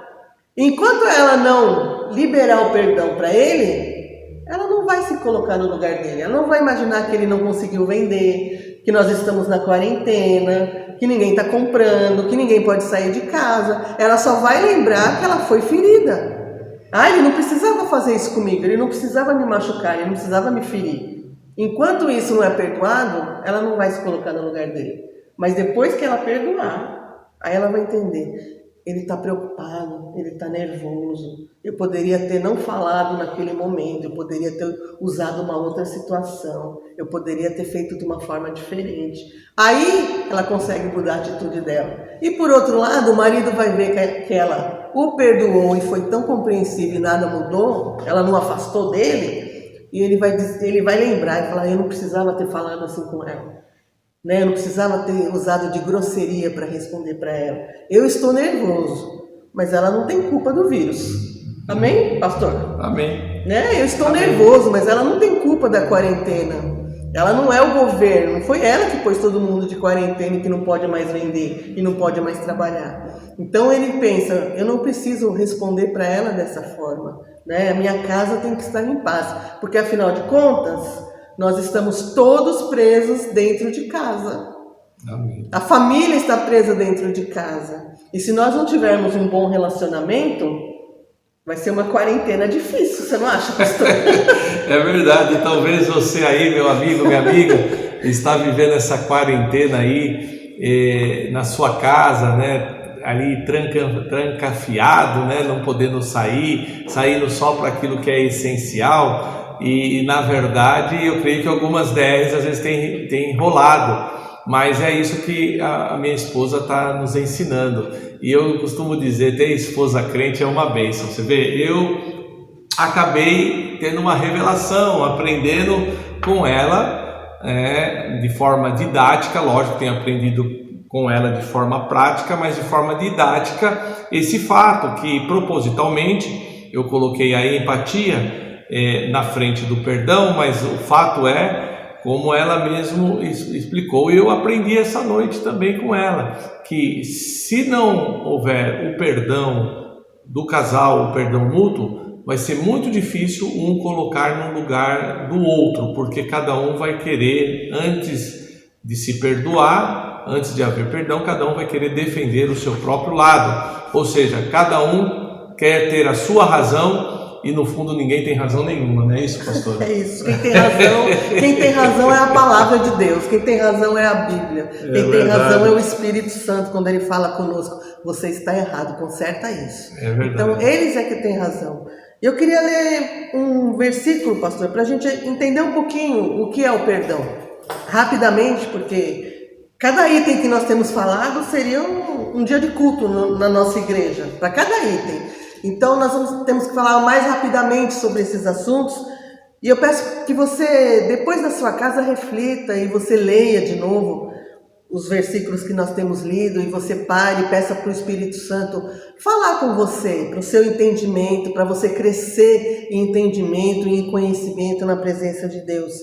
Enquanto ela não liberar o perdão para ele, ela não vai se colocar no lugar dele. Ela não vai imaginar que ele não conseguiu vender, que nós estamos na quarentena, que ninguém está comprando, que ninguém pode sair de casa. Ela só vai lembrar que ela foi ferida. Ele não precisava fazer isso comigo, ele não precisava me machucar, ele não precisava me ferir. Enquanto isso não é perdoado, ela não vai se colocar no lugar dele. Mas depois que ela perdoar, aí ela vai entender. Ele está preocupado, ele está nervoso. Eu poderia ter não falado naquele momento, eu poderia ter usado uma outra situação, eu poderia ter feito de uma forma diferente. Aí ela consegue mudar a atitude dela. E por outro lado, o marido vai ver que ela o perdoou e foi tão compreensiva e nada mudou, ela não afastou dele, e ele vai lembrar e falar, eu não precisava ter falado assim com ela. Eu não precisava ter usado de grosseria para responder para ela. Eu estou nervoso, mas ela não tem culpa do vírus. Amém, pastor? Amém. Eu estou nervoso, mas ela não tem culpa da quarentena. Ela não é o governo, não foi ela que pôs todo mundo de quarentena e que não pode mais vender e não pode mais trabalhar. Então ele pensa, eu não preciso responder para ela dessa forma. A minha casa tem que estar em paz, porque afinal de contas, nós estamos todos presos dentro de casa. Amém. A família está presa dentro de casa. E se nós não tivermos um bom relacionamento, vai ser uma quarentena difícil, você não acha, pastor? É verdade. Talvez você aí, meu amigo, minha amiga, está vivendo essa quarentena aí na sua casa, ali trancafiado, não podendo sair, saindo só para aquilo que é essencial. E na verdade eu creio que algumas DRs às vezes tem enrolado, mas é isso que a minha esposa está nos ensinando. E eu costumo dizer, ter esposa crente é uma bênção. Você vê, eu acabei tendo uma revelação, aprendendo com ela de forma didática. Lógico, tenho aprendido com ela de forma prática, mas de forma didática esse fato que propositalmente eu coloquei a empatia na frente do perdão, mas o fato é como ela mesmo explicou, e eu aprendi essa noite também com ela, que se não houver o perdão do casal, o perdão mútuo, vai ser muito difícil um colocar no lugar do outro, porque cada um vai querer, antes de se perdoar, antes de haver perdão, cada um vai querer defender o seu próprio lado, ou seja, cada um quer ter a sua razão, e no fundo ninguém tem razão nenhuma, não é isso, pastor? É isso, quem tem razão é a palavra de Deus, quem tem razão é a Bíblia, quem tem razão é o Espírito Santo, quando ele fala conosco, você está errado, conserta isso. É verdade. Então eles é que têm razão. Eu queria ler um versículo, pastor, para a gente entender um pouquinho o que é o perdão, rapidamente, porque cada item que nós temos falado seria um dia de culto na nossa igreja, para cada item. Então nós temos que falar mais rapidamente sobre esses assuntos, e eu peço que você, depois da sua casa, reflita e você leia de novo os versículos que nós temos lido, e você pare e peça para o Espírito Santo falar com você, para o seu entendimento, para você crescer em entendimento e em conhecimento na presença de Deus.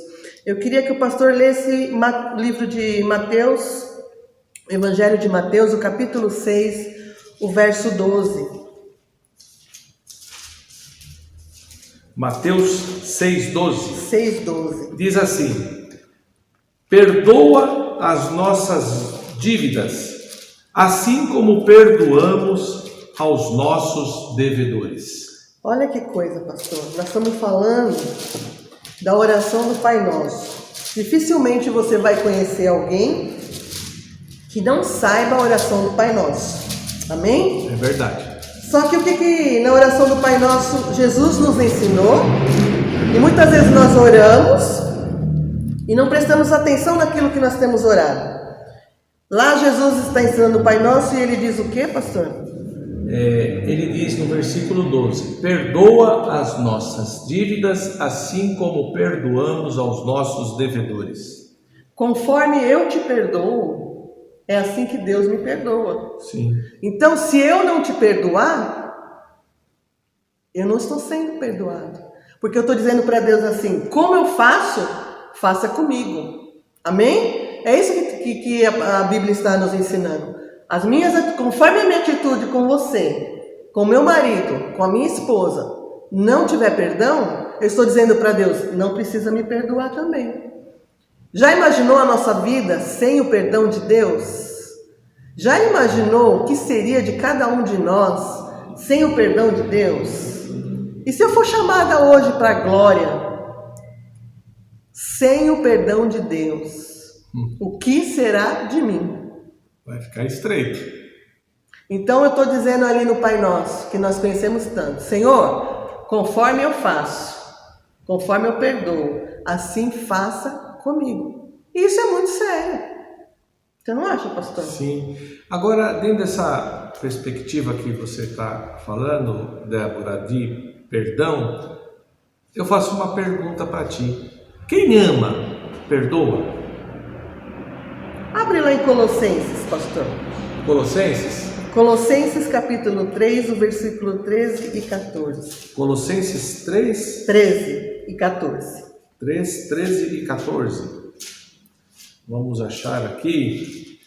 Eu queria que o pastor lesse o livro de Mateus, Evangelho de Mateus, o capítulo 6, o verso 12. Mateus 6,12. 6,12. Diz assim: perdoa as nossas dívidas, assim como perdoamos aos nossos devedores. Olha que coisa, pastor. Nós estamos falando da oração do Pai Nosso. Dificilmente você vai conhecer alguém que não saiba a oração do Pai Nosso. Amém? É verdade. Só que o que na oração do Pai Nosso Jesus nos ensinou, e muitas vezes nós oramos e não prestamos atenção naquilo que nós temos orado. Lá Jesus está ensinando o Pai Nosso e ele diz o que, pastor? Ele diz no versículo 12: perdoa as nossas dívidas, assim como perdoamos aos nossos devedores. Conforme eu te perdoo, é assim que Deus me perdoa. Sim. Então, se eu não te perdoar, eu não estou sendo perdoado. Porque eu estou dizendo para Deus assim: como eu faço, faça comigo. Amém? É isso que a Bíblia está nos ensinando. Conforme a minha atitude com você, com meu marido, com a minha esposa, não tiver perdão, eu estou dizendo para Deus: não precisa me perdoar também. Já imaginou a nossa vida sem o perdão de Deus? Já imaginou o que seria de cada um de nós sem o perdão de Deus? E se eu for chamada hoje para a glória, sem o perdão de Deus, o que será de mim? Vai ficar estreito. Então eu estou dizendo ali no Pai Nosso, que nós conhecemos tanto: Senhor, conforme eu faço, conforme eu perdoo, assim faça comigo. E isso é muito sério. Você não acha, pastor? Sim. Agora, dentro dessa perspectiva que você está falando, Débora, de perdão, eu faço uma pergunta para ti. Quem ama, perdoa? Abre lá em Colossenses, pastor. Colossenses? Colossenses capítulo 3, o versículo 13 e 14. Colossenses 3? 13 e 14. 3, 13 e 14. Vamos achar aqui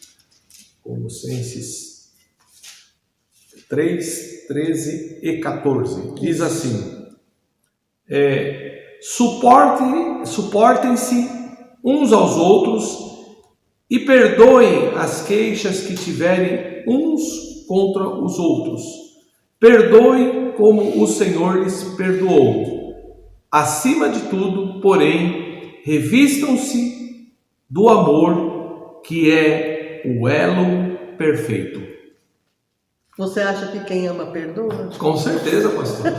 Colossenses 3, 13 e 14. Diz assim: suportem-se uns aos outros e perdoem as queixas que tiverem uns contra os outros. Perdoem como o Senhor lhes perdoou. Acima de tudo, porém, revistam-se do amor, que é o elo perfeito. Você acha que quem ama perdoa? Com certeza, pastor.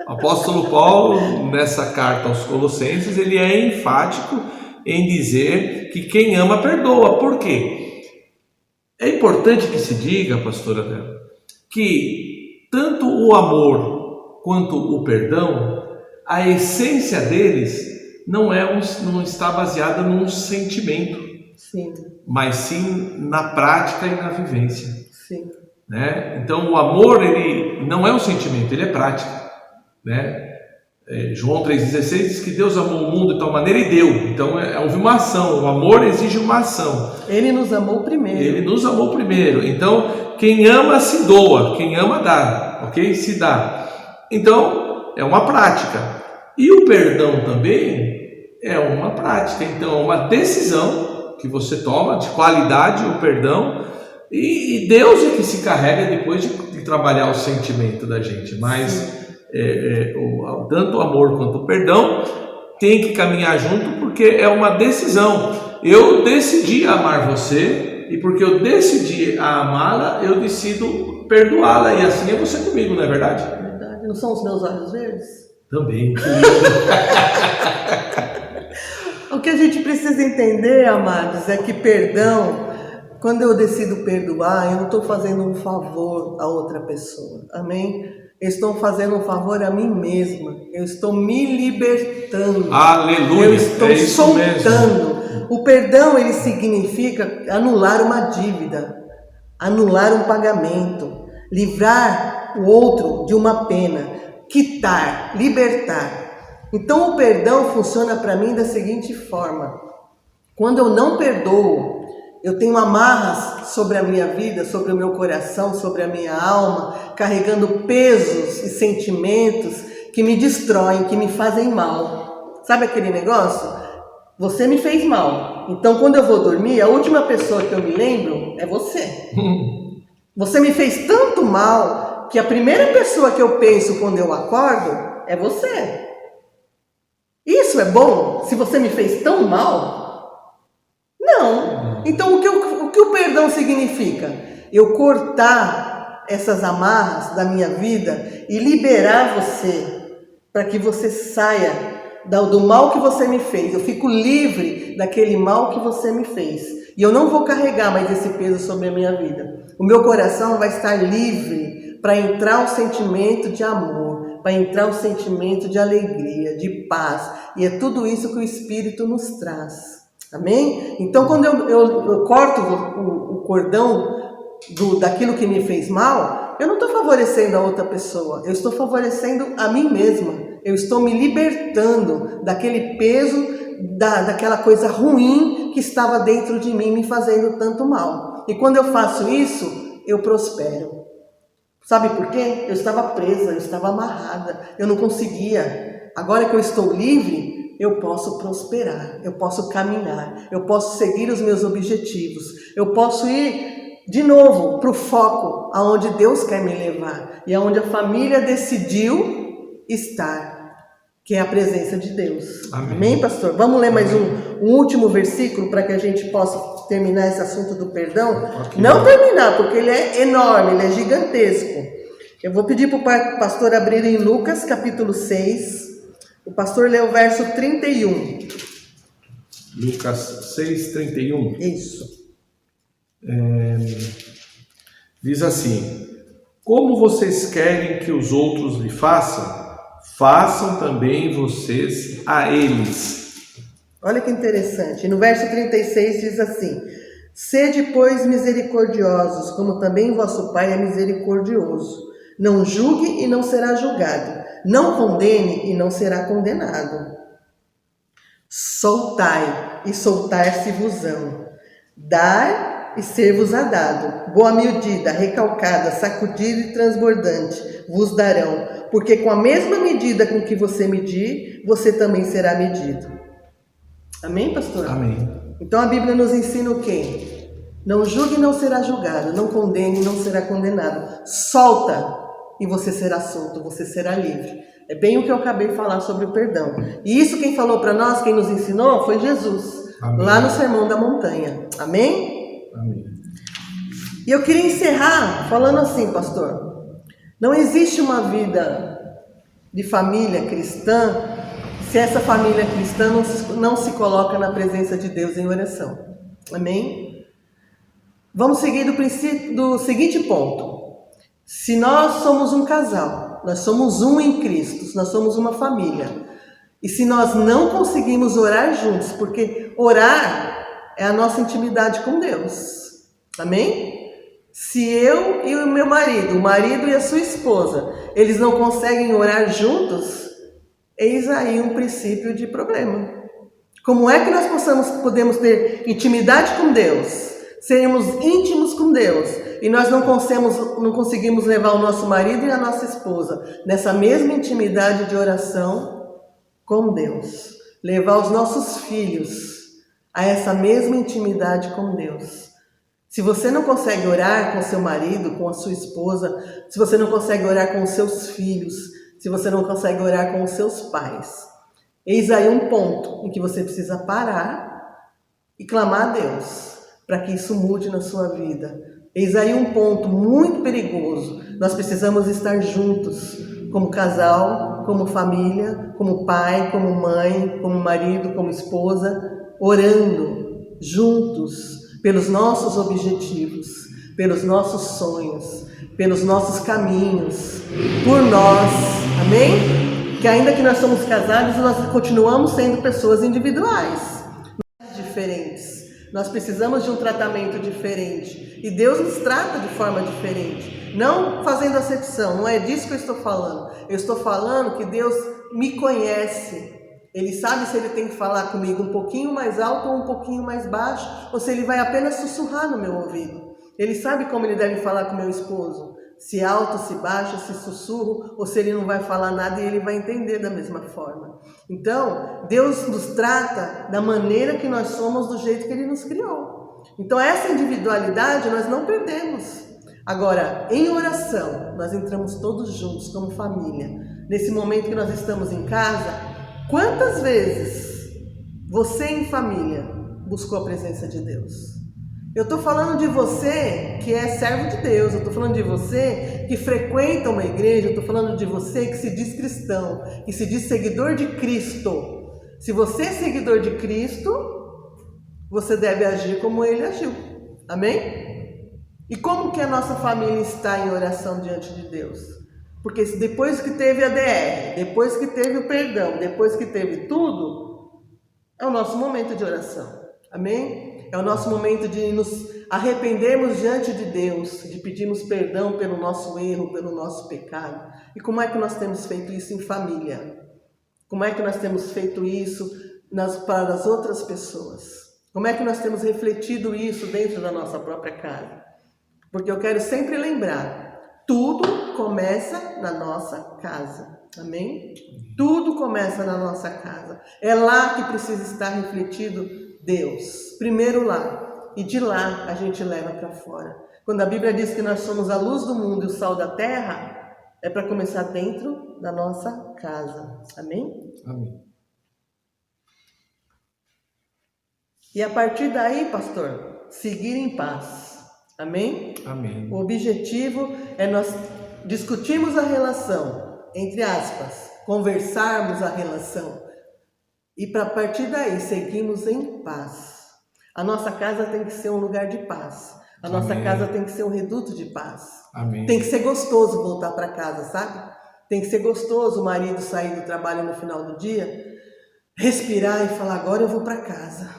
O apóstolo Paulo, nessa carta aos Colossenses, ele é enfático em dizer que quem ama perdoa. Por quê? É importante que se diga, pastora Débora, que tanto o amor quanto o perdão, a essência deles não está baseada num sentimento, sim, mas sim na prática e na vivência. Sim. Né? Então o amor, ele não é um sentimento, ele é prática, né? João 3,16 diz que Deus amou o mundo de tal maneira e deu. Então houve uma ação, o amor exige uma ação. Ele nos amou primeiro. Ele nos amou primeiro. Então, quem ama se doa, quem ama dá, ok? Se dá. Então, é uma prática. E o perdão também é uma prática. Então, é uma decisão que você toma de qualidade, o perdão. E Deus é que se carrega depois de trabalhar o sentimento da gente. Mas tanto o amor quanto o perdão tem que caminhar junto, porque é uma decisão. Eu decidi amar você, e porque eu decidi amá-la, eu decido perdoá-la, e assim é você comigo, não é verdade? Verdade. Não são os meus olhos verdes? Também. O que a gente precisa entender, amados, é que perdão, quando eu decido perdoar, eu não estou fazendo um favor a outra pessoa, amém? Eu estou fazendo um favor a mim mesma, eu estou me libertando. Aleluia! Eu estou soltando. Mesmo. O perdão, ele significa anular uma dívida, anular um pagamento, livrar o outro de uma pena, quitar, libertar. Então o perdão funciona para mim da seguinte forma: quando eu não perdoo, eu tenho amarras sobre a minha vida, sobre o meu coração, sobre a minha alma, carregando pesos e sentimentos que me destroem, que me fazem mal. Sabe aquele negócio? Você me fez mal, então quando eu vou dormir, a última pessoa que eu me lembro é você. Você me fez tanto mal que a primeira pessoa que eu penso quando eu acordo é você. Isso é bom? Se você me fez tão mal? Não. Então o que o perdão significa? Eu cortar essas amarras da minha vida e liberar você para que você saia do mal que você me fez. Eu fico livre daquele mal que você me fez. E eu não vou carregar mais esse peso sobre a minha vida. O meu coração vai estar livre para entrar o sentimento de amor, para entrar o sentimento de alegria, de paz. E é tudo isso que o Espírito nos traz. Amém? Então, quando eu corto o cordão daquilo que me fez mal, eu não estou favorecendo a outra pessoa, eu estou favorecendo a mim mesma. Eu estou me libertando daquele peso, daquela coisa ruim que estava dentro de mim, me fazendo tanto mal. E quando eu faço isso, eu prospero. Sabe por quê? Eu estava presa, eu estava amarrada, eu não conseguia. Agora que eu estou livre, eu posso prosperar, eu posso caminhar, eu posso seguir os meus objetivos, eu posso ir de novo para o foco aonde Deus quer me levar e aonde a família decidiu estar, que é a presença de Deus. Amém, Amém, pastor? Vamos ler mais um último versículo para que a gente possa terminar esse assunto do perdão. Okay. Não terminar, porque ele é enorme, ele é gigantesco. Eu vou pedir para o pastor abrir em Lucas capítulo 6. O pastor lê o verso 31. Lucas 6, 31. Isso. Diz assim: como vocês querem que os outros lhe façam, façam também vocês a eles. Olha que interessante. No verso 36 diz assim: sede, pois, misericordiosos, como também vosso Pai é misericordioso. Não julgue e não será julgado. Não condene e não será condenado. Soltai e soltar-se-vos-ão. Dar e ser-vos-á dado. Boa medida, recalcada, sacudida e transbordante vos darão. Porque com a mesma medida com que você medir, você também será medido. Amém, pastor? Amém. Então a Bíblia nos ensina o quê? Não julgue e não será julgado. Não condene e não será condenado. Solta e você será solto, você será livre. É bem o que eu acabei de falar sobre o perdão. E isso quem falou para nós, quem nos ensinou, foi Jesus. Amém. Lá no Sermão da Montanha. Amém? Amém. E eu queria encerrar falando assim, pastor. Não existe uma vida de família cristã se essa família cristã não se coloca na presença de Deus em oração. Amém? Vamos seguir do seguinte ponto. Se nós somos um casal, nós somos um em Cristo, nós somos uma família. E se nós não conseguimos orar juntos, porque orar é a nossa intimidade com Deus. Amém? Se eu e o meu marido, o marido e a sua esposa, eles não conseguem orar juntos, Eis aí um princípio de problema. Como é que nós podemos ter intimidade com Deus, sermos íntimos com Deus, e nós não conseguimos levar o nosso marido e a nossa esposa nessa mesma intimidade de oração com Deus? Levar os nossos filhos a essa mesma intimidade com Deus. Se você não consegue orar com seu marido, com a sua esposa, se você não consegue orar com os seus filhos, se você não consegue orar com os seus pais, eis aí um ponto em que você precisa parar e clamar a Deus para que isso mude na sua vida. Eis aí um ponto muito perigoso. Nós precisamos estar juntos, como casal, como família, como pai, como mãe, como marido, como esposa, orando juntos pelos nossos objetivos, pelos nossos sonhos, pelos nossos caminhos, por nós, amém? Que ainda que nós somos casados, nós continuamos sendo pessoas individuais, diferentes. Nós precisamos de um tratamento diferente. E Deus nos trata de forma diferente. Não fazendo acepção, não é disso que eu estou falando. Eu estou falando que Deus me conhece. Ele sabe se ele tem que falar comigo um pouquinho mais alto ou um pouquinho mais baixo, ou se ele vai apenas sussurrar no meu ouvido. Ele sabe como ele deve falar com meu esposo. Se alto, se baixo, se sussurro, ou se ele não vai falar nada e ele vai entender da mesma forma. Então, Deus nos trata da maneira que nós somos, do jeito que ele nos criou. Então, essa individualidade nós não perdemos. Agora, em oração, nós entramos todos juntos como família. Nesse momento que nós estamos em casa, quantas vezes você em família buscou a presença de Deus? Eu estou falando de você que é servo de Deus, eu estou falando de você que frequenta uma igreja, eu estou falando de você que se diz cristão, que se diz seguidor de Cristo. Se você é seguidor de Cristo, você deve agir como ele agiu. Amém? E como que a nossa família está em oração diante de Deus? Porque depois que teve a DR, depois que teve o perdão, depois que teve tudo, é o nosso momento de oração. Amém? É o nosso momento de nos arrependermos diante de Deus, de pedirmos perdão pelo nosso erro, pelo nosso pecado. E como é que nós temos feito isso em família? Como é que nós temos feito isso para as outras pessoas? Como é que nós temos refletido isso dentro da nossa própria casa? Porque eu quero sempre lembrar, tudo começa na nossa casa. Amém? Tudo começa na nossa casa. É lá que precisa estar refletido Deus, primeiro lá, e de lá a gente leva para fora. Quando a Bíblia diz que nós somos a luz do mundo e o sal da terra, é para começar dentro da nossa casa. Amém? Amém. E a partir daí, pastor, seguir em paz. Amém? Amém. O objetivo é nós discutirmos a relação, entre aspas, conversarmos a relação. E para partir daí, seguimos em paz. A nossa casa tem que ser um lugar de paz. A nossa casa tem que ser um reduto de paz. Amém. Tem que ser gostoso voltar para casa, sabe? Tem que ser gostoso o marido sair do trabalho no final do dia, respirar e falar, agora eu vou para casa.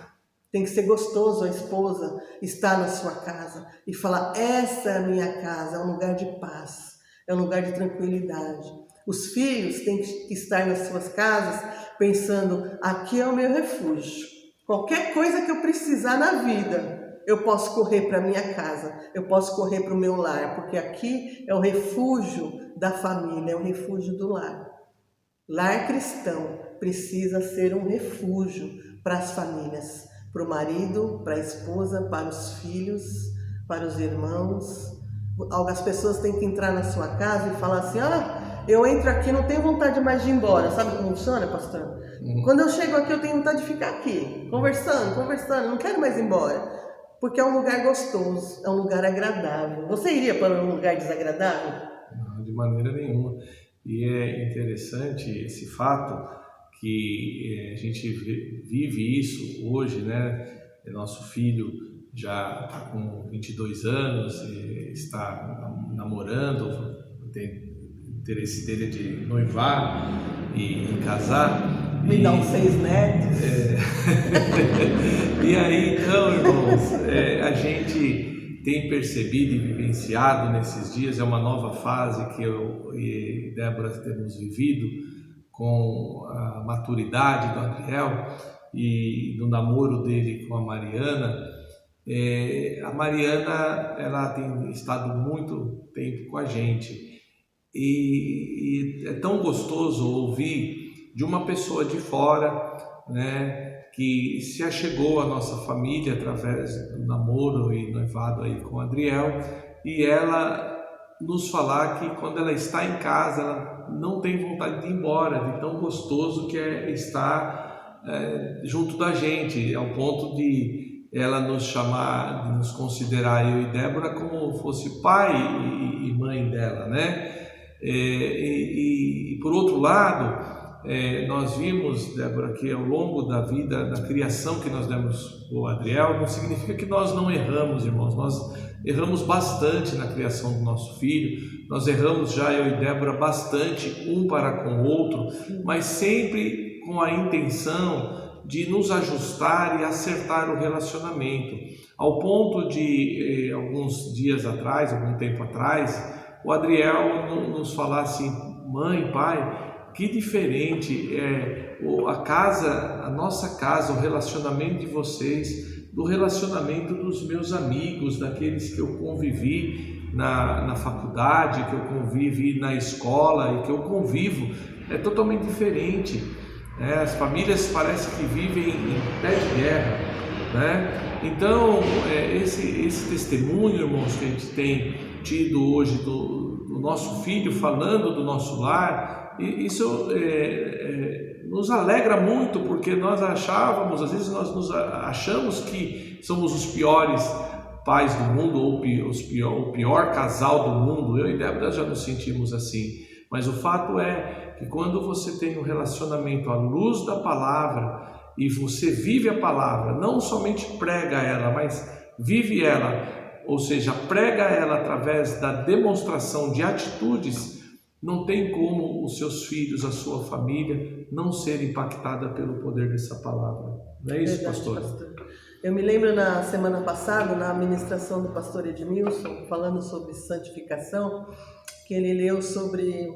Tem que ser gostoso a esposa estar na sua casa e falar, essa é a minha casa, é um lugar de paz, é um lugar de tranquilidade. Os filhos têm que estar nas suas casas pensando, aqui é o meu refúgio. Qualquer coisa que eu precisar na vida, eu posso correr para a minha casa, eu posso correr para o meu lar, porque aqui é o refúgio da família, é o refúgio do lar. Lar cristão precisa ser um refúgio para as famílias, para o marido, para a esposa, para os filhos, para os irmãos. As pessoas têm que entrar na sua casa e falar assim, eu entro aqui, não tenho vontade mais de ir embora. Sabe como funciona, pastor? Quando eu chego aqui, eu tenho vontade de ficar aqui, conversando, não quero mais ir embora. Porque é um lugar gostoso, é um lugar agradável. Você iria para um lugar desagradável? Não, de maneira nenhuma. E é interessante esse fato que a gente vive isso hoje, né? Nosso filho já está com 22 anos, está namorando, tem interesse dele de noivar e casar. Me dá uns 6 netos. E aí, então, irmãos, a gente tem percebido e vivenciado nesses dias, é uma nova fase que eu e Débora temos vivido com a maturidade do Adriel e do namoro dele com a Mariana, a Mariana, ela tem estado muito tempo com a gente e é tão gostoso ouvir de uma pessoa de fora, né, que se achegou à nossa família através do namoro e noivado aí com o Adriel, e ela nos falar que quando ela está em casa, ela não tem vontade de ir embora, de tão gostoso que é estar junto da gente, ao ponto de ela nos chamar, de nos considerar, eu e Débora, como fosse pai e mãe dela, né? E por outro lado, nós vimos, Débora, que ao longo da vida, da criação que nós demos ao Adriel, não significa que nós não erramos, irmãos. Nós erramos bastante na criação do nosso filho, nós erramos já, eu e Débora, bastante um para com o outro, mas sempre com a intenção de nos ajustar e acertar o relacionamento, ao ponto de, alguns dias atrás, algum tempo atrás, o Adriel nos falar assim: mãe, pai, que diferente é a nossa casa, o relacionamento de vocês, do relacionamento dos meus amigos, daqueles que eu convivi na faculdade, que eu convivi na escola e que eu convivo. É totalmente diferente. As famílias parecem que vivem em pé de guerra, né? Então, esse testemunho, irmãos, que a gente tem tido hoje do nosso filho falando do nosso lar, isso nos alegra muito, porque nós achávamos, às vezes nós achamos que somos os piores pais do mundo, ou o pior casal do mundo. Eu e Débora já nos sentimos assim, mas o fato é que quando você tem um relacionamento à luz da palavra, e você vive a palavra, não somente prega ela, mas vive ela, ou seja, prega ela através da demonstração de atitudes, não tem como os seus filhos, a sua família, não ser impactada pelo poder dessa palavra. Não é isso, verdade, pastor? Eu me lembro na semana passada, na ministração do pastor Edmilson, falando sobre santificação, que ele leu sobre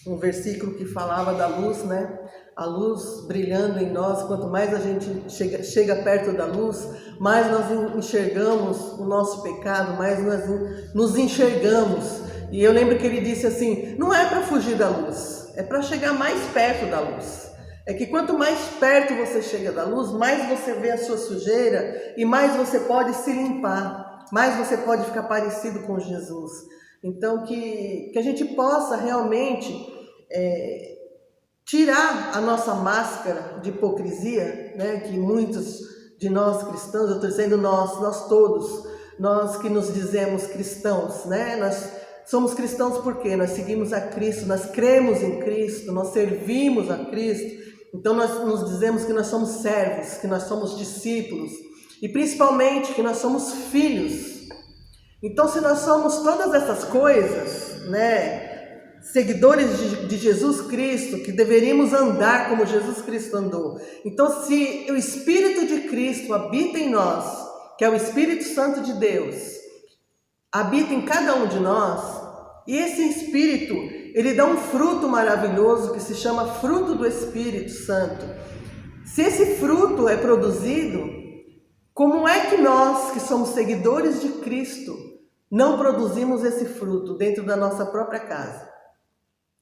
um versículo que falava da luz, né? A luz brilhando em nós, quanto mais a gente chega perto da luz, mais nós enxergamos o nosso pecado, mais nós nos enxergamos. E eu lembro que ele disse assim: não é para fugir da luz, é para chegar mais perto da luz. É que quanto mais perto você chega da luz, mais você vê a sua sujeira e mais você pode se limpar, mais você pode ficar parecido com Jesus. Então que a gente possa realmente tirar a nossa máscara de hipocrisia, né, que muitos de nós cristãos, eu estou dizendo nós todos, nós que nos dizemos cristãos, né, nós somos cristãos porque nós seguimos a Cristo, nós cremos em Cristo, nós servimos a Cristo, então nós nos dizemos que nós somos servos, que nós somos discípulos e principalmente que nós somos filhos. Então se nós somos todas essas coisas, né, seguidores de Jesus Cristo, que deveríamos andar como Jesus Cristo andou. Então se o Espírito de Cristo habita em nós, que é o Espírito Santo de Deus, habita em cada um de nós, e esse Espírito, ele dá um fruto maravilhoso que se chama fruto do Espírito Santo. Se esse fruto é produzido, como é que nós, que somos seguidores de Cristo, não produzimos esse fruto dentro da nossa própria casa?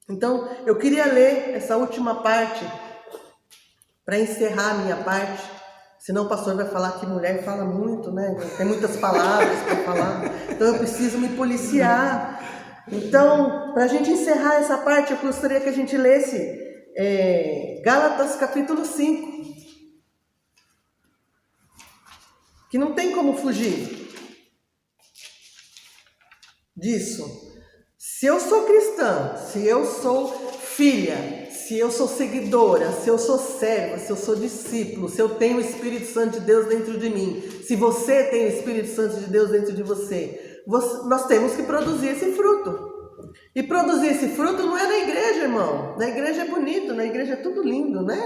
Então, eu queria ler essa última parte, para encerrar a minha parte, senão o pastor vai falar que mulher fala muito, né? Tem muitas palavras para falar, então eu preciso me policiar. Então, para a gente encerrar essa parte, eu gostaria que a gente lesse Gálatas capítulo 5, que não tem como fugir disso. Se eu sou cristã, se eu sou filha, se eu sou seguidora, se eu sou serva, se eu sou discípulo, se eu tenho o Espírito Santo de Deus dentro de mim, se você tem o Espírito Santo de Deus dentro de você, nós temos que produzir esse fruto. E produzir esse fruto não é na igreja, irmão. Na igreja é bonito, na igreja é tudo lindo, né?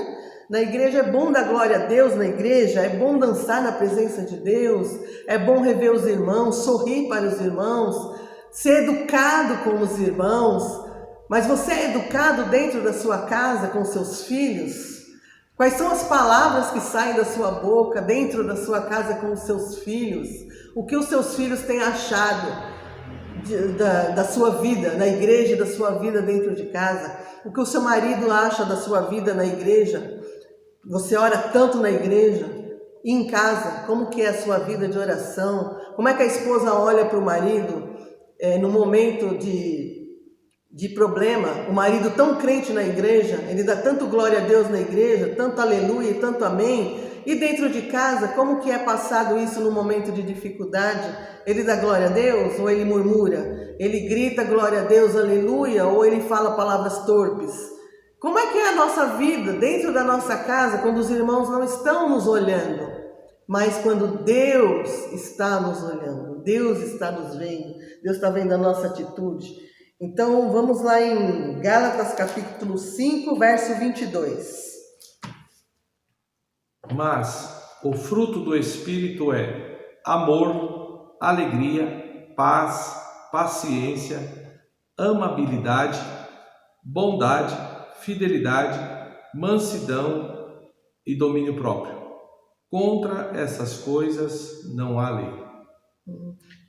Na igreja é bom dar glória a Deus, na igreja é bom dançar na presença de Deus, é bom rever os irmãos, sorrir para os irmãos, ser educado com os irmãos. Mas você é educado dentro da sua casa com seus filhos? Quais são as palavras que saem da sua boca dentro da sua casa com os seus filhos? O que os seus filhos têm achado da sua vida na igreja, da sua vida dentro de casa? O que o seu marido acha da sua vida na igreja? Você ora tanto na igreja e em casa, como que é a sua vida de oração? Como é que a esposa olha para o marido no momento de problema? O marido tão crente na igreja, ele dá tanto glória a Deus na igreja, tanto aleluia e tanto amém. E dentro de casa, como que é passado isso no momento de dificuldade? Ele dá glória a Deus ou ele murmura? Ele grita glória a Deus, aleluia, ou ele fala palavras torpes? Como é que é a nossa vida dentro da nossa casa quando os irmãos não estão nos olhando? Mas quando Deus está nos olhando, Deus está nos vendo, Deus está vendo a nossa atitude. Então vamos lá em Gálatas capítulo 5, verso 22. Mas o fruto do Espírito é amor, alegria, paz, paciência, amabilidade, bondade, fidelidade, mansidão e domínio próprio. Contra essas coisas não há lei.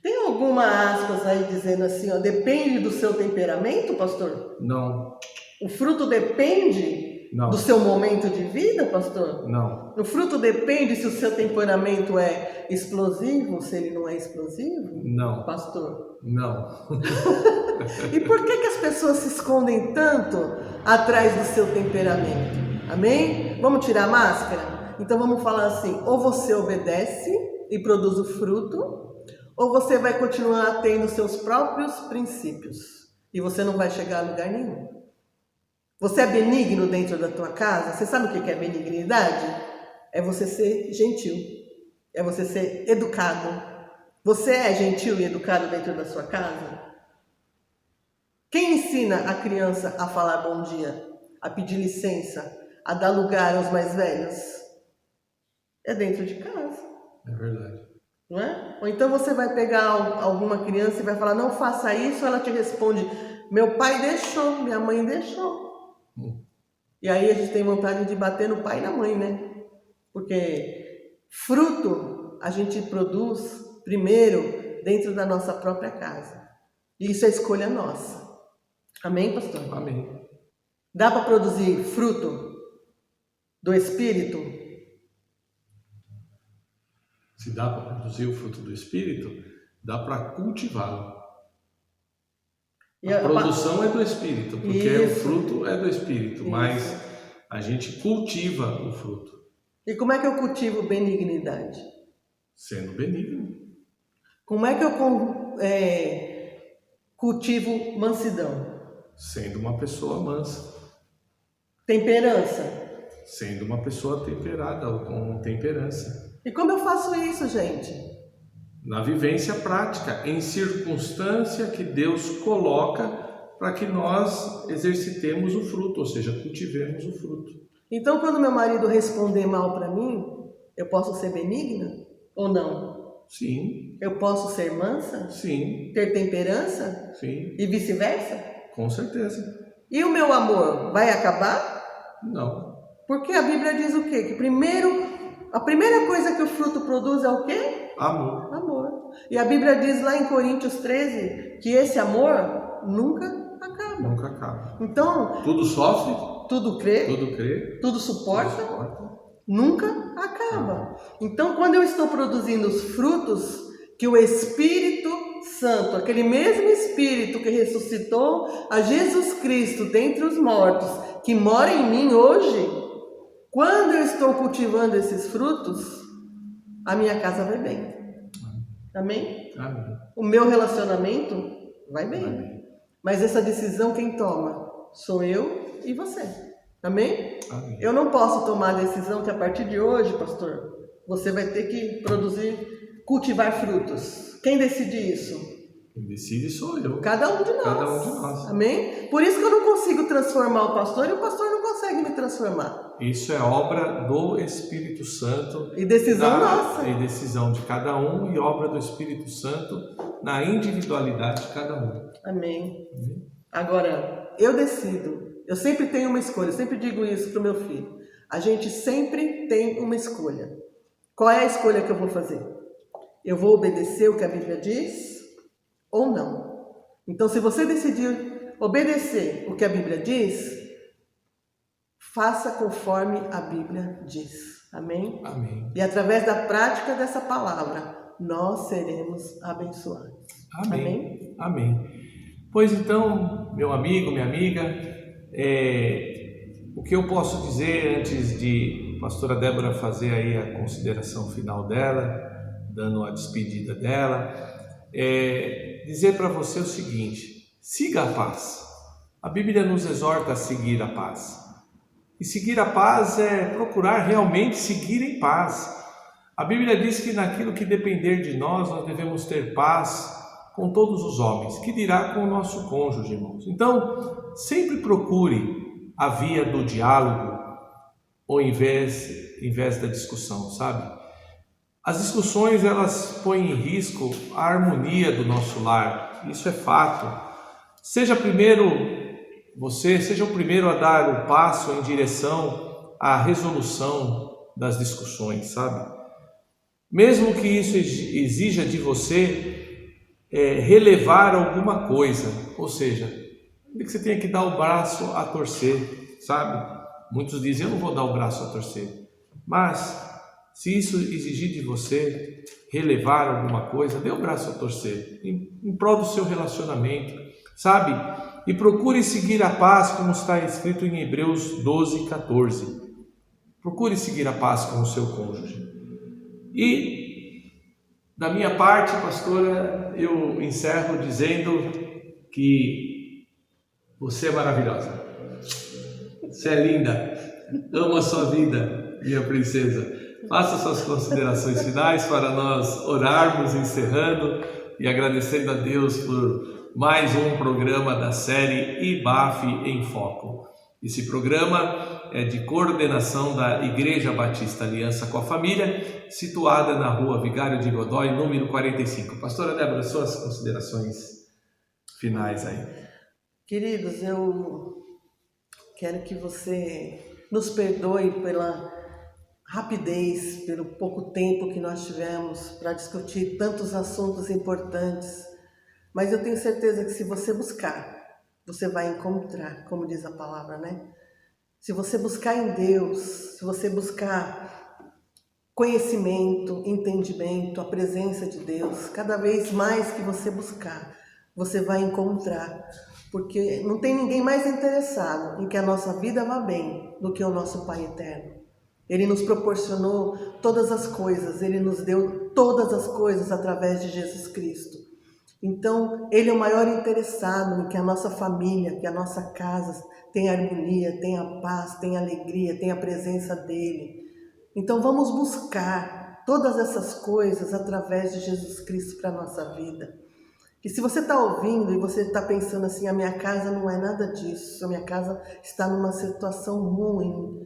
Tem alguma aspas aí dizendo assim, ó, depende do seu temperamento, pastor? Não. O fruto depende do seu momento de vida, pastor? Não. O fruto depende se o seu temperamento é explosivo ou se ele não é explosivo? Não. Pastor? Não. E por que as pessoas se escondem tanto atrás do seu temperamento? Amém? Vamos tirar a máscara? Então vamos falar assim, ou você obedece e produz o fruto, ou você vai continuar tendo seus próprios princípios e você não vai chegar a lugar nenhum. Você é benigno dentro da tua casa? Você sabe o que é benignidade? É você ser gentil, é você ser educado. Você é gentil e educado dentro da sua casa? Quem ensina a criança a falar bom dia, a pedir licença, a dar lugar aos mais velhos? É dentro de casa. É verdade. Não é? Ou então você vai pegar alguma criança e vai falar, não faça isso, ela te responde, meu pai deixou, minha mãe deixou. E aí a gente tem vontade de bater no pai e na mãe, né? Porque fruto a gente produz primeiro dentro da nossa própria casa. E isso é escolha nossa. Amém, pastor? Amém. Dá para produzir fruto do Espírito? Se dá para produzir o fruto do Espírito, dá para cultivá-lo. A produção é do Espírito, porque o fruto é do Espírito, mas a gente cultiva o fruto. E como é que eu cultivo benignidade? Sendo benigno. Como é que eu cultivo mansidão? Sendo uma pessoa mansa. Temperança? Sendo uma pessoa temperada ou com temperança. E como eu faço isso, gente? Na vivência prática, em circunstância que Deus coloca para que nós exercitemos o fruto, ou seja, cultivemos o fruto. Então, quando meu marido responder mal para mim, eu posso ser benigna ou não? Sim. Eu posso ser mansa? Sim. Ter temperança? Sim. E vice-versa? Com certeza. E o meu amor vai acabar? Não. Porque a Bíblia diz o quê? Que a primeira coisa que o fruto produz é o quê? Amor. Amor. E a Bíblia diz lá em Coríntios 13 que esse amor nunca acaba. Nunca acaba. Então, tudo sofre, tudo crê, tudo suporta, nunca acaba. Então, quando eu estou produzindo os frutos que o Espírito Santo, aquele mesmo Espírito que ressuscitou a Jesus Cristo dentre os mortos, que mora em mim hoje, quando eu estou cultivando esses frutos, a minha casa vai bem. Amém? Amém. O meu relacionamento vai bem. Amém. Mas essa decisão quem toma? Sou eu e você. Amém? Amém. Eu não posso tomar a decisão que a partir de hoje, pastor, você vai ter que cultivar frutos. Quem decide isso? Quem decide sou eu. Cada um de nós. Cada um de nós. Amém? Por isso que eu não consigo transformar o pastor e o pastor não consegue me transformar. Isso é obra do Espírito Santo. E decisão nossa. E decisão de cada um e obra do Espírito Santo na individualidade de cada um. Amém. Agora, eu decido. Eu sempre tenho uma escolha, eu sempre digo isso para o meu filho. A gente sempre tem uma escolha. Qual é a escolha que eu vou fazer? Eu vou obedecer o que a Bíblia diz ou não? Então, se você decidir obedecer o que a Bíblia diz, faça conforme a Bíblia diz. Amém? Amém. E através da prática dessa palavra, nós seremos abençoados. Amém. Amém. Pois então, meu amigo, minha amiga, o que eu posso dizer antes de a pastora Débora fazer aí a consideração final dela, dando a despedida dela, dizer para você o seguinte: siga a paz. A Bíblia nos exorta a seguir a paz. E seguir a paz é procurar realmente seguir em paz. A Bíblia diz que naquilo que depender de nós, nós devemos ter paz com todos os homens, que dirá com o nosso cônjuge, irmãos. Então, sempre procure a via do diálogo ao invés da discussão, sabe? As discussões, elas põem em risco a harmonia do nosso lar, isso é fato. Seja o primeiro a dar o passo em direção à resolução das discussões, sabe? Mesmo que isso exija de você relevar alguma coisa, ou seja, que você tenha que dar o braço a torcer, sabe? Muitos dizem: eu não vou dar o braço a torcer. Mas, se isso exigir de você relevar alguma coisa, dê o braço a torcer, em prol do seu relacionamento, sabe? E procure seguir a paz, como está escrito em Hebreus 12:14. Procure seguir a paz com o seu cônjuge. E, da minha parte, pastora, eu encerro dizendo que você é maravilhosa. Você é linda. Amo a sua vida, minha princesa. Faça suas considerações finais para nós orarmos, encerrando e agradecendo a Deus por mais um programa da série IBAF em Foco. Esse programa é de coordenação da Igreja Batista Aliança com a Família, situada na rua Vigário de Godói, número 45. Pastora Débora, suas considerações finais aí. Queridos, eu quero que você nos perdoe pela rapidez, pelo pouco tempo que nós tivemos para discutir tantos assuntos importantes, mas eu tenho certeza que se você buscar, você vai encontrar, como diz a palavra, né? Se você buscar em Deus, se você buscar conhecimento, entendimento, a presença de Deus, cada vez mais que você buscar, você vai encontrar, porque não tem ninguém mais interessado em que a nossa vida vá bem do que o nosso Pai eterno. Ele nos proporcionou todas as coisas, Ele nos deu todas as coisas através de Jesus Cristo. Então, Ele é o maior interessado em que a nossa família, que a nossa casa tenha harmonia, tenha paz, tenha alegria, tenha a presença dEle. Então, vamos buscar todas essas coisas através de Jesus Cristo para a nossa vida. E se você está ouvindo e você está pensando assim: a minha casa não é nada disso, a minha casa está numa situação ruim.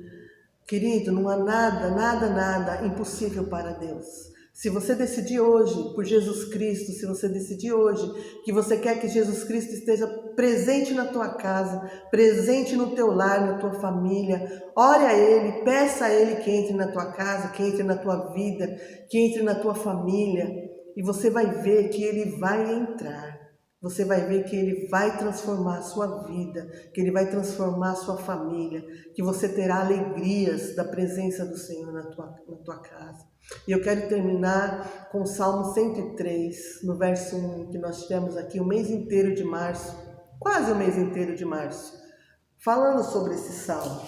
Querido, não há nada impossível para Deus. Se você decidir hoje por Jesus Cristo, se você decidir hoje que você quer que Jesus Cristo esteja presente na tua casa, presente no teu lar, na tua família, ore a Ele, peça a Ele que entre na tua casa, que entre na tua vida, que entre na tua família, e você vai ver que Ele vai entrar. Você vai ver que Ele vai transformar a sua vida, que Ele vai transformar a sua família, que você terá alegrias da presença do Senhor na tua casa. E eu quero terminar com o Salmo 103, no verso 1, que nós tivemos aqui o mês inteiro de março, quase o mês inteiro de março, falando sobre esse salmo.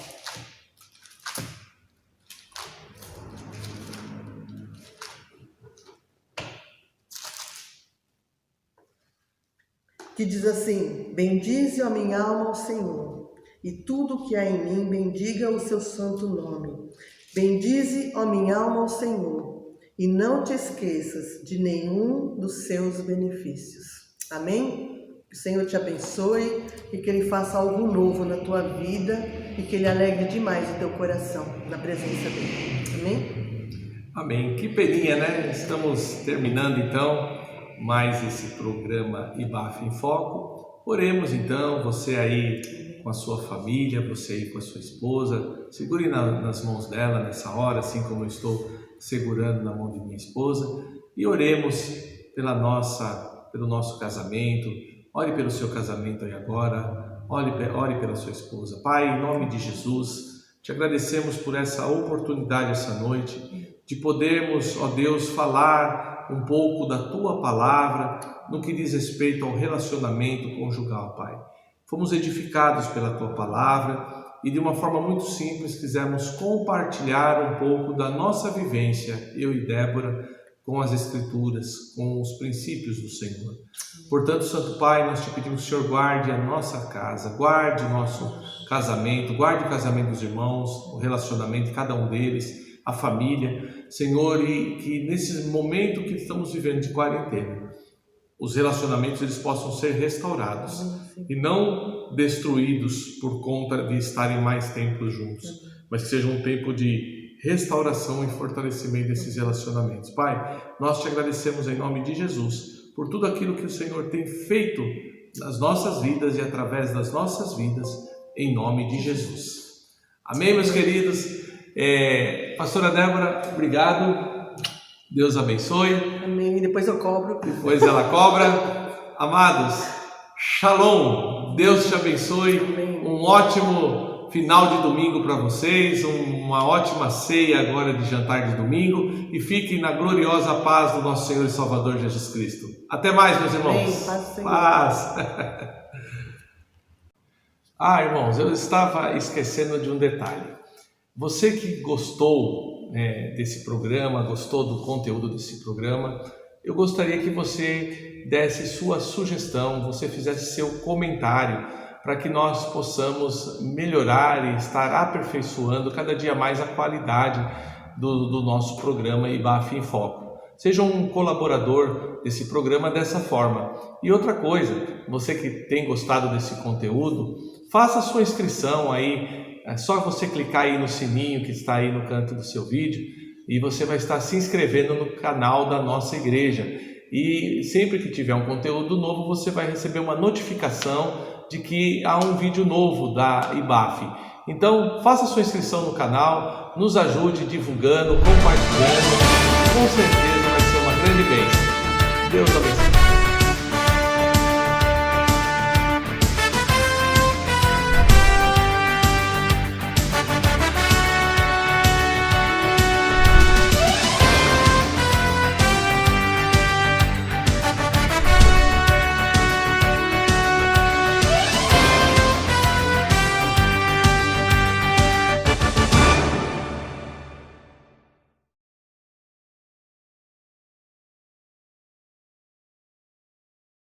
Que diz assim: bendize a minha alma ao Senhor, e tudo que há em mim bendiga o seu santo nome. Bendize, ó minha alma, ao Senhor, e não te esqueças de nenhum dos seus benefícios. Amém? Que o Senhor te abençoe e que Ele faça algo novo na tua vida e que Ele alegre demais o teu coração na presença dEle. Amém? Amém. Que peninha, né? Estamos terminando então mais esse programa IBAF em Foco. Oremos então, você aí com a sua família, você aí com a sua esposa, segure nas mãos dela nessa hora, assim como eu estou segurando na mão de minha esposa, e oremos pelo nosso casamento. Ore pelo seu casamento aí agora, ore pela sua esposa. Pai, em nome de Jesus, te agradecemos por essa oportunidade essa noite, de podermos, ó Deus, falar um pouco da Tua Palavra no que diz respeito ao relacionamento conjugal, Pai. Fomos edificados pela Tua Palavra e de uma forma muito simples quisemos compartilhar um pouco da nossa vivência, eu e Débora, com as Escrituras, com os princípios do Senhor. Portanto, Santo Pai, nós te pedimos que o Senhor guarde a nossa casa, guarde o nosso casamento, guarde o casamento dos irmãos, o relacionamento de cada um deles, a família, Senhor, e que nesse momento que estamos vivendo de quarentena, os relacionamentos eles possam ser restaurados e não destruídos por conta de estarem mais tempo juntos, mas que seja um tempo de restauração e fortalecimento desses relacionamentos. Pai, nós te agradecemos em nome de Jesus por tudo aquilo que o Senhor tem feito nas nossas vidas e através das nossas vidas, em nome de Jesus. Amém, meus queridos? Pastora Débora, obrigado. Deus abençoe. Amém. Depois eu cobro. Depois ela cobra. Amados, shalom. Deus te abençoe. Amém. Um ótimo final de domingo para vocês, uma ótima ceia agora de jantar de domingo, e fiquem na gloriosa paz do nosso Senhor e Salvador Jesus Cristo. Até mais, meus irmãos. Amém. Paz do Senhor. Paz. Irmãos, eu estava esquecendo de um detalhe. Você que gostou desse programa, gostou do conteúdo desse programa, eu gostaria que você desse sua sugestão, você fizesse seu comentário, para que nós possamos melhorar e estar aperfeiçoando cada dia mais a qualidade do nosso programa IBAF em Foco. Seja um colaborador desse programa dessa forma. E outra coisa, você que tem gostado desse conteúdo, faça a sua inscrição aí, é só você clicar aí no sininho que está aí no canto do seu vídeo e você vai estar se inscrevendo no canal da nossa igreja. E sempre que tiver um conteúdo novo, você vai receber uma notificação de que há um vídeo novo da IBAF. Então, faça sua inscrição no canal, nos ajude divulgando, compartilhando, com certeza vai ser uma grande bênção. Deus abençoe.